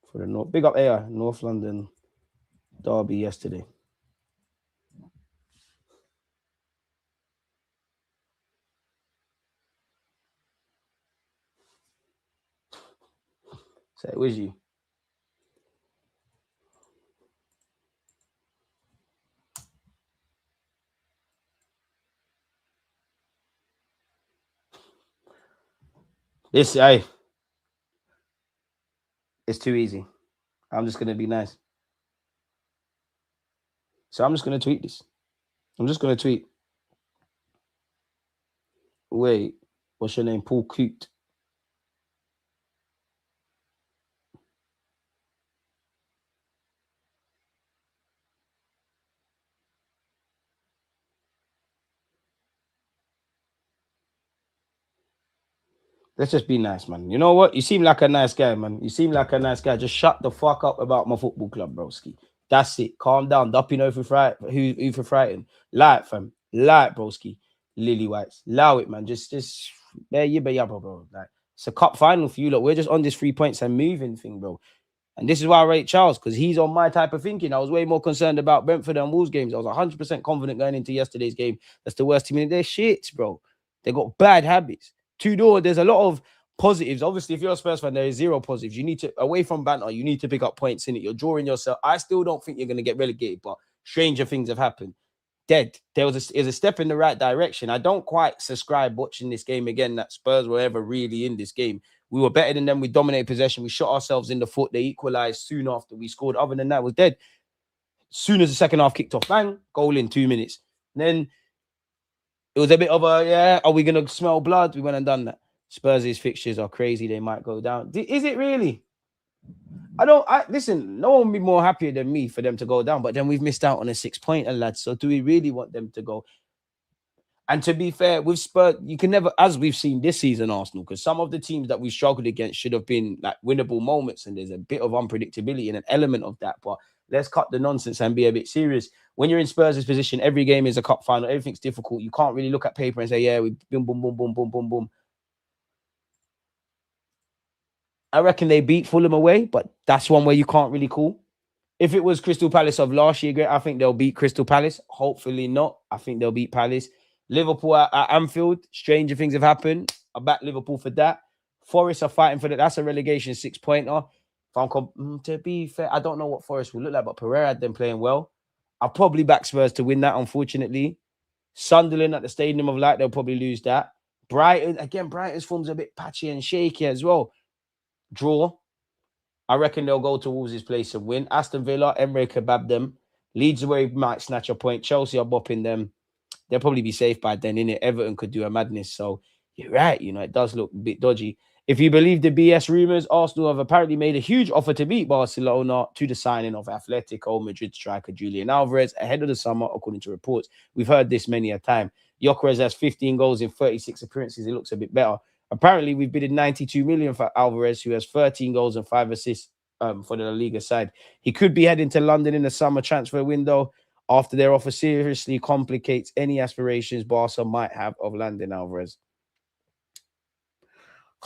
For the North. Big up AI, North London derby yesterday. So it was you. It's too easy. I'm just going to be nice. So I'm just going to tweet this. I'm just going to tweet. Wait, what's your name? Paul Coote. Let's just be nice, man. You know what? You seem like a nice guy, man. You seem like a nice guy. Just shut the fuck up about my football club, broski. That's it. Calm down. Duppy know who for frightened. Lie it, fam. Lie it, broski. Lily Whites. Allow it, man. Just bro. Like, it's a cup final for you. Look, we're just on this 3 points and moving thing, bro. And this is why I rate Charles, because he's on my type of thinking. I was way more concerned about Brentford and Wolves games. I was 100% confident going into yesterday's game. That's the worst team in their shits, bro. They got bad habits. 2-0, there's a lot of positives. Obviously, if you're a Spurs fan, there is 0 positives. You need to, away from banter, you need to pick up points in it. You're drawing yourself. I still don't think you're going to get relegated, but stranger things have happened. Dead. There was a step in the right direction. I don't quite subscribe watching this game again that Spurs were ever really in this game. We were better than them. We dominated possession. We shot ourselves in the foot. They equalized soon after we scored. Other than that, it was dead. Soon as the second half kicked off, bang, goal in 2 minutes. And then it was a bit of are we going to smell blood? We went and done that. Spurs' fixtures are crazy. They might go down. Is it really? Listen, no one would be more happier than me for them to go down, but then we've missed out on a 6-pointer, lads. So do we really want them to go? And to be fair, with Spurs, you can never, as we've seen this season, Arsenal, because some of the teams that we struggled against should have been like winnable moments, and there's a bit of unpredictability and an element of that. But let's cut the nonsense and be a bit serious. When you're in Spurs' position, every game is a cup final. Everything's difficult. You can't really look at paper and say, yeah, we boom, boom, boom, boom, boom, boom, boom. I reckon they beat Fulham away, but that's one where you can't really call. If it was Crystal Palace of last year, I think they'll beat Crystal Palace. Hopefully not. I think they'll beat Palace. Liverpool at Anfield, stranger things have happened. I back Liverpool for that. Forest are fighting for that. That's a relegation 6-pointer. To be fair, I don't know what Forest will look like, but Pereira had them playing well. I'll probably back Spurs to win that, unfortunately. Sunderland at the Stadium of Light, they'll probably lose that. Brighton, again, Brighton's form's a bit patchy and shaky as well. Draw. I reckon they'll go to Wolves' place and win. Aston Villa, Emre kebab them. Leeds away might snatch a point. Chelsea are bopping them. They'll probably be safe by then, innit? Everton could do a madness. So you're right, it does look a bit dodgy. If you believe the BS rumours, Arsenal have apparently made a huge offer to beat Barcelona to the signing of Atletico Madrid striker Julian Alvarez ahead of the summer, according to reports. We've heard this many a time. Gyökeres has 15 goals in 36 appearances. It looks a bit better. Apparently, we've bidded 92 million for Alvarez, who has 13 goals and 5 assists for the La Liga side. He could be heading to London in the summer transfer window after their offer seriously complicates any aspirations Barca might have of landing Alvarez.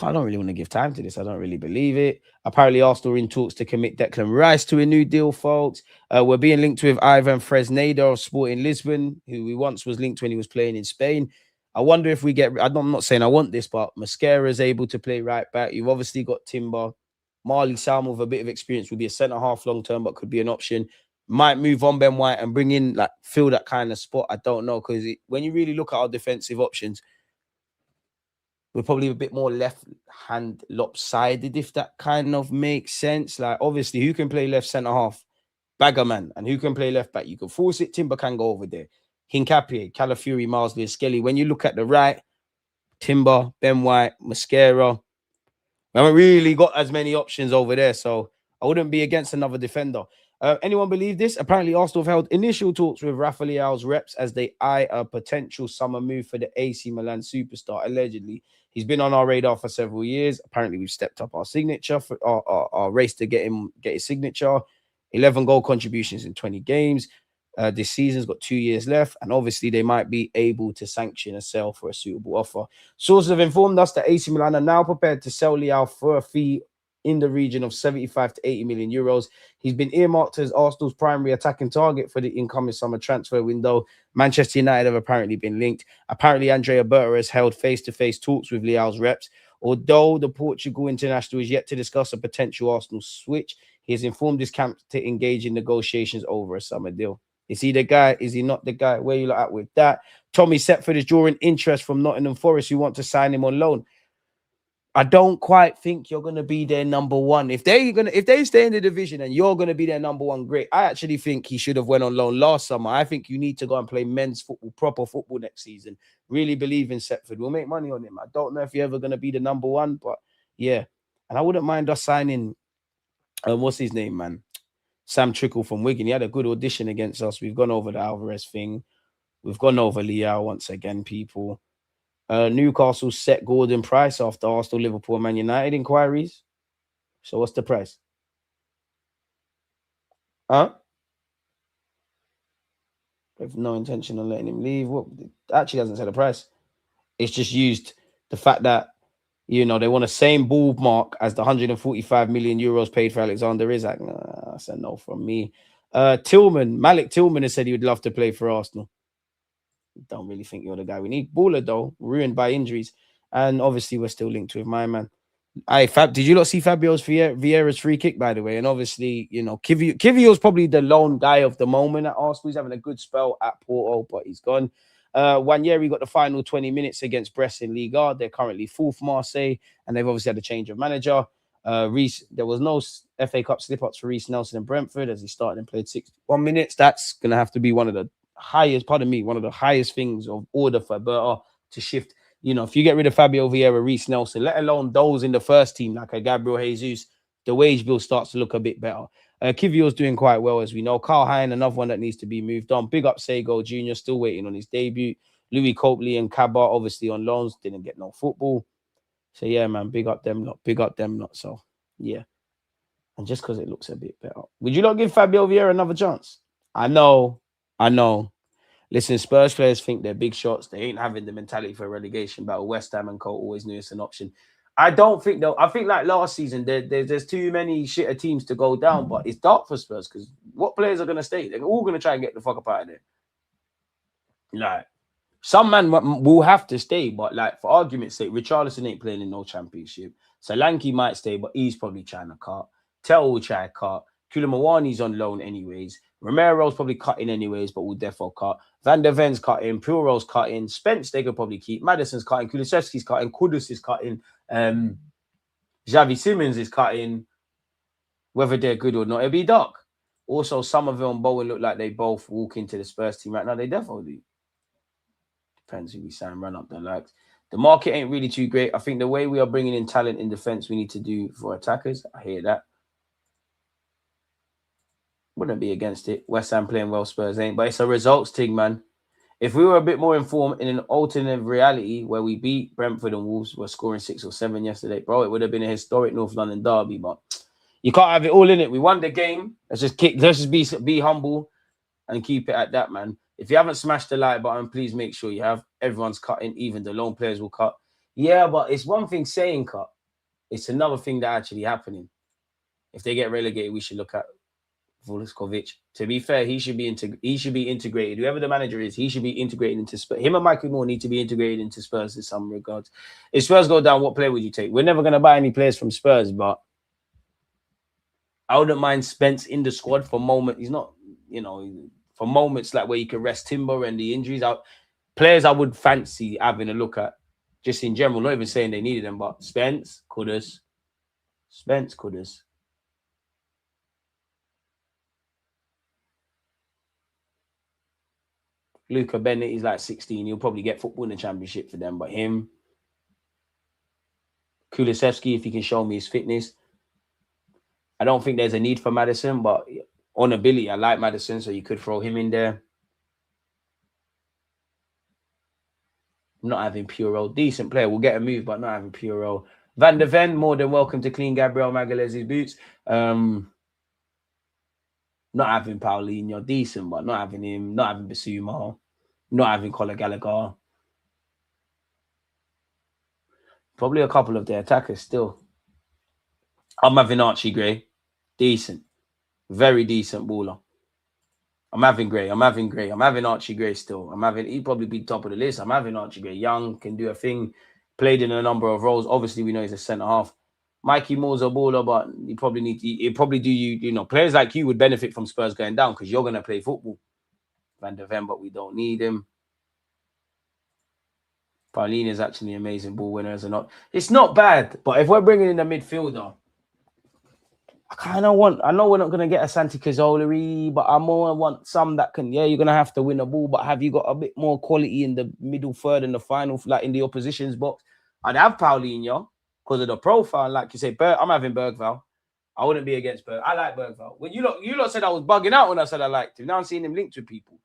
I don't really want to give time to this. I don't really believe it. Apparently, Arsenal are in talks to commit Declan Rice to a new deal, folks. We're being linked with Ivan Fresneda of Sporting Lisbon, who we once was linked when he was playing in Spain. I wonder if we get... I'm not saying I want this, but Mosquera is able to play right back. You've obviously got Timber. Marley Salmon with a bit of experience will be a centre-half long-term, but could be an option. Might move on Ben White and bring in, fill that kind of spot. I don't know, because when you really look at our defensive options, we're probably a bit more left-hand lopsided, if that kind of makes sense. Obviously, who can play left centre-half? Baggerman. And who can play left-back? You can force it. Timber can go over there. Hincapié, Calafiori, Marsley, Skelly. When you look at the right, Timber, Ben White, Mosquera, we haven't really got as many options over there, so I wouldn't be against another defender. Anyone believe this? Apparently, Arsenal have held initial talks with Rafa Leao's reps as they eye a potential summer move for the AC Milan superstar. Allegedly, he's been on our radar for several years. Apparently, we've stepped up our signature for our race to get his signature. 11 goal contributions in 20 games. This season's got 2 years left, and obviously they might be able to sanction a sale for a suitable offer. Sources have informed us that AC Milan are now prepared to sell Leao for a fee in the region of 75 to 80 million euros. He's been earmarked as Arsenal's primary attacking target for the incoming summer transfer window. Manchester United have apparently been linked. Apparently, Andrea Berta has held face-to-face talks with Leao's reps. Although the Portugal international is yet to discuss a potential Arsenal switch, he has informed his camp to engage in negotiations over a summer deal. Is he the guy? Is he not the guy? Where you at with that? Tommy Setford is drawing interest from Nottingham Forest, who want to sign him on loan. I don't quite think you're going to be their number one. If they stay in the division and you're going to be their number one, great. I actually think he should have went on loan last summer. I think you need to go and play men's football, proper football next season. Really believe in Setford. We'll make money on him. I don't know if you're ever going to be the number one, but yeah. And I wouldn't mind us signing, what's his name, man? Sam Trickle from Wigan. He had a good audition against us. We've gone over the Alvarez thing. We've gone over Leao once again, people. Newcastle set Gordon Price after Arsenal, Liverpool, Man United inquiries. So what's the price? Huh? With no intention of letting him leave. What actually hasn't said a price. It's just used the fact that, they want the same ballpark as the 145 million euros paid for Alexander Isak. Nah, that's a no from me. Malik Tillman has said he would love to play for Arsenal. Don't really think you're the guy we need. Baller, though, ruined by injuries. And obviously, we're still linked with my man. Did you not see Fabio's Vieira's free kick, by the way? And obviously, Kivio's probably the lone guy of the moment at Arsenal. He's having a good spell at Porto, but he's gone. Wanyeri got the final 20 minutes against Brest in Liga. They're currently 4th Marseille, and they've obviously had a change of manager. There was no FA Cup slip-ups for Reece Nelson in Brentford as he started and played 61 minutes. That's going to have to be one of the highest things of order for Berta to shift. If you get rid of Fabio Vieira, Reece Nelson, let alone those in the first team, like a Gabriel Jesus, the wage bill starts to look a bit better. Kivio's doing quite well, as we know. Carl Hein, another one that needs to be moved on. Big up Sego Jr., still waiting on his debut. Louis Copley and Cabot, obviously on loans, didn't get no football. So, yeah, man, big up them lot. So, yeah. And just because it looks a bit better. Would you not give Fabio Vieira another chance? I know. Listen, Spurs players think they're big shots. They ain't having the mentality for a relegation battle. West Ham and Co always knew it's an option. I don't think, though. I think like last season, there's too many shitter teams to go down, but it's dark for Spurs because what players are going to stay? They're all going to try and get the fuck up out of there. Like, some man will have to stay, but like for argument's sake, Richarlison ain't playing in no championship. Solanke might stay, but he's probably trying to cut. Tell will try to cut. Koulibaly's on loan anyways. Romero's probably cutting anyways, but will defo cut. Van der Ven's cutting. Puro's cutting. Spence, they could probably keep. Maddison's cutting. Kulusevski's cutting. Kudus is cutting. Xavi Simons is cutting. Whether they're good or not, it'll be dark. Also, Somerville and Bowen look like they both walk into the Spurs team right now. They definitely do. Depends who we sign, run up the likes. The market ain't really too great. I think the way we are bringing in talent in defense, we need to do for attackers. I hear that. Wouldn't be against it. West Ham playing well, Spurs ain't. But it's a results thing, man. If we were a bit more informed in an alternative reality where we beat Brentford and Wolves, were scoring 6 or 7 yesterday, bro, it would have been a historic North London derby. But you can't have it all in it. We won the game. Let's just be humble and keep it at that, man. If you haven't smashed the like button, please make sure you have. Everyone's cutting. Even the lone players will cut. Yeah, but it's one thing saying cut. It's another thing that actually happening. If they get relegated, we should look at Vuliskovic. To be fair, he should be integrated. Whoever the manager is, he should be integrated into Spurs. Him and Michael Moore need to be integrated into Spurs in some regards. If Spurs go down, what player would you take? We're never going to buy any players from Spurs, but I wouldn't mind Spence in the squad for moment. He's not, for moments like where you can rest Timber and the injuries out. Players I would fancy having a look at, just in general, not even saying they needed them, but Spence, Kudus. Luca Bennett is like 16. He'll probably get football in the championship for them, but him. Kulusevski, if he can show me his fitness. I don't think there's a need for Maddison, but on ability, I like Maddison, so you could throw him in there. Not having Puro. Decent player. We'll get a move, but not having Puro. Van der Ven, more than welcome to clean Gabriel Magalhaes' boots. Not having Paulinho. Decent, but not having him. Not having Basuma. Not having Conor Gallagher. Probably a couple of their attackers still. I'm having Archie Gray. Decent. Very decent baller. I'm having Gray. I'm having Archie Gray still. He'd probably be top of the list. I'm having Archie Gray. Young, can do a thing. Played in a number of roles. Obviously, we know he's a centre-half. Mikey Moore's a baller, but you probably need to, it probably do players like you would benefit from Spurs going down because you're going to play football. Van der Ven, but we don't need him. Pauline is actually an amazing ball winner, is it not? It's not bad, but if we're bringing in a midfielder, I know we're not going to get a Santi Cazorla, but I more want some that can, you're going to have to win a ball, but have you got a bit more quality in the middle third and the final, like in the opposition's box? I'd have Paulinho because of the profile, like you say. I'm having Bergvall. I wouldn't be against Berg. I like Bergvall. When you lot said I was bugging out when I said I liked him. Now I'm seeing him linked with people.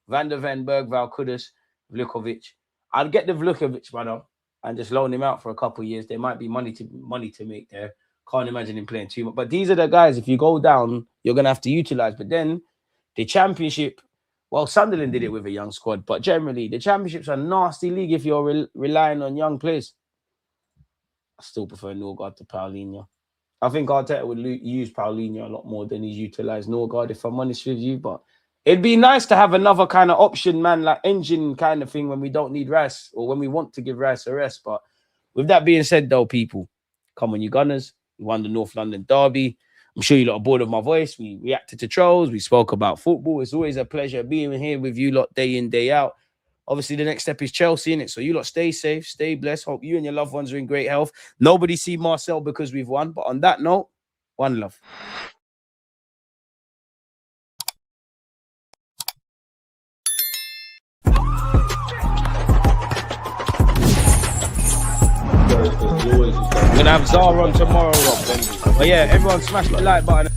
Van der Ven, Bergvall, Kudus, Vlahovic. I'd get the Vlahovic brother and just loan him out for a couple of years. There might be money to make there. Can't imagine him playing too much. But these are the guys, if you go down, you're going to have to utilize. But then the championship, well, Sunderland did it with a young squad. But generally, the championship's a nasty league if you're relying on young players. I still prefer Norgard to Paulinho. I think Arteta would use Paulinho a lot more than he's utilised Norgard, if I'm honest with you. But it'd be nice to have another kind of option, man, like engine kind of thing when we don't need Rice or when we want to give Rice a rest. But with that being said, though, people, come on, you Gunners. We won the North London derby. I'm sure you lot are bored of my voice. We reacted to trolls. We spoke about football. It's always a pleasure being here with you lot day in, day out. Obviously, the next step is Chelsea, innit? So you lot stay safe, stay blessed. Hope you and your loved ones are in great health. Nobody see Marcel because we've won. But on that note, one love. I'm going to have Zara on tomorrow, Rob. But yeah, everyone smash the like button.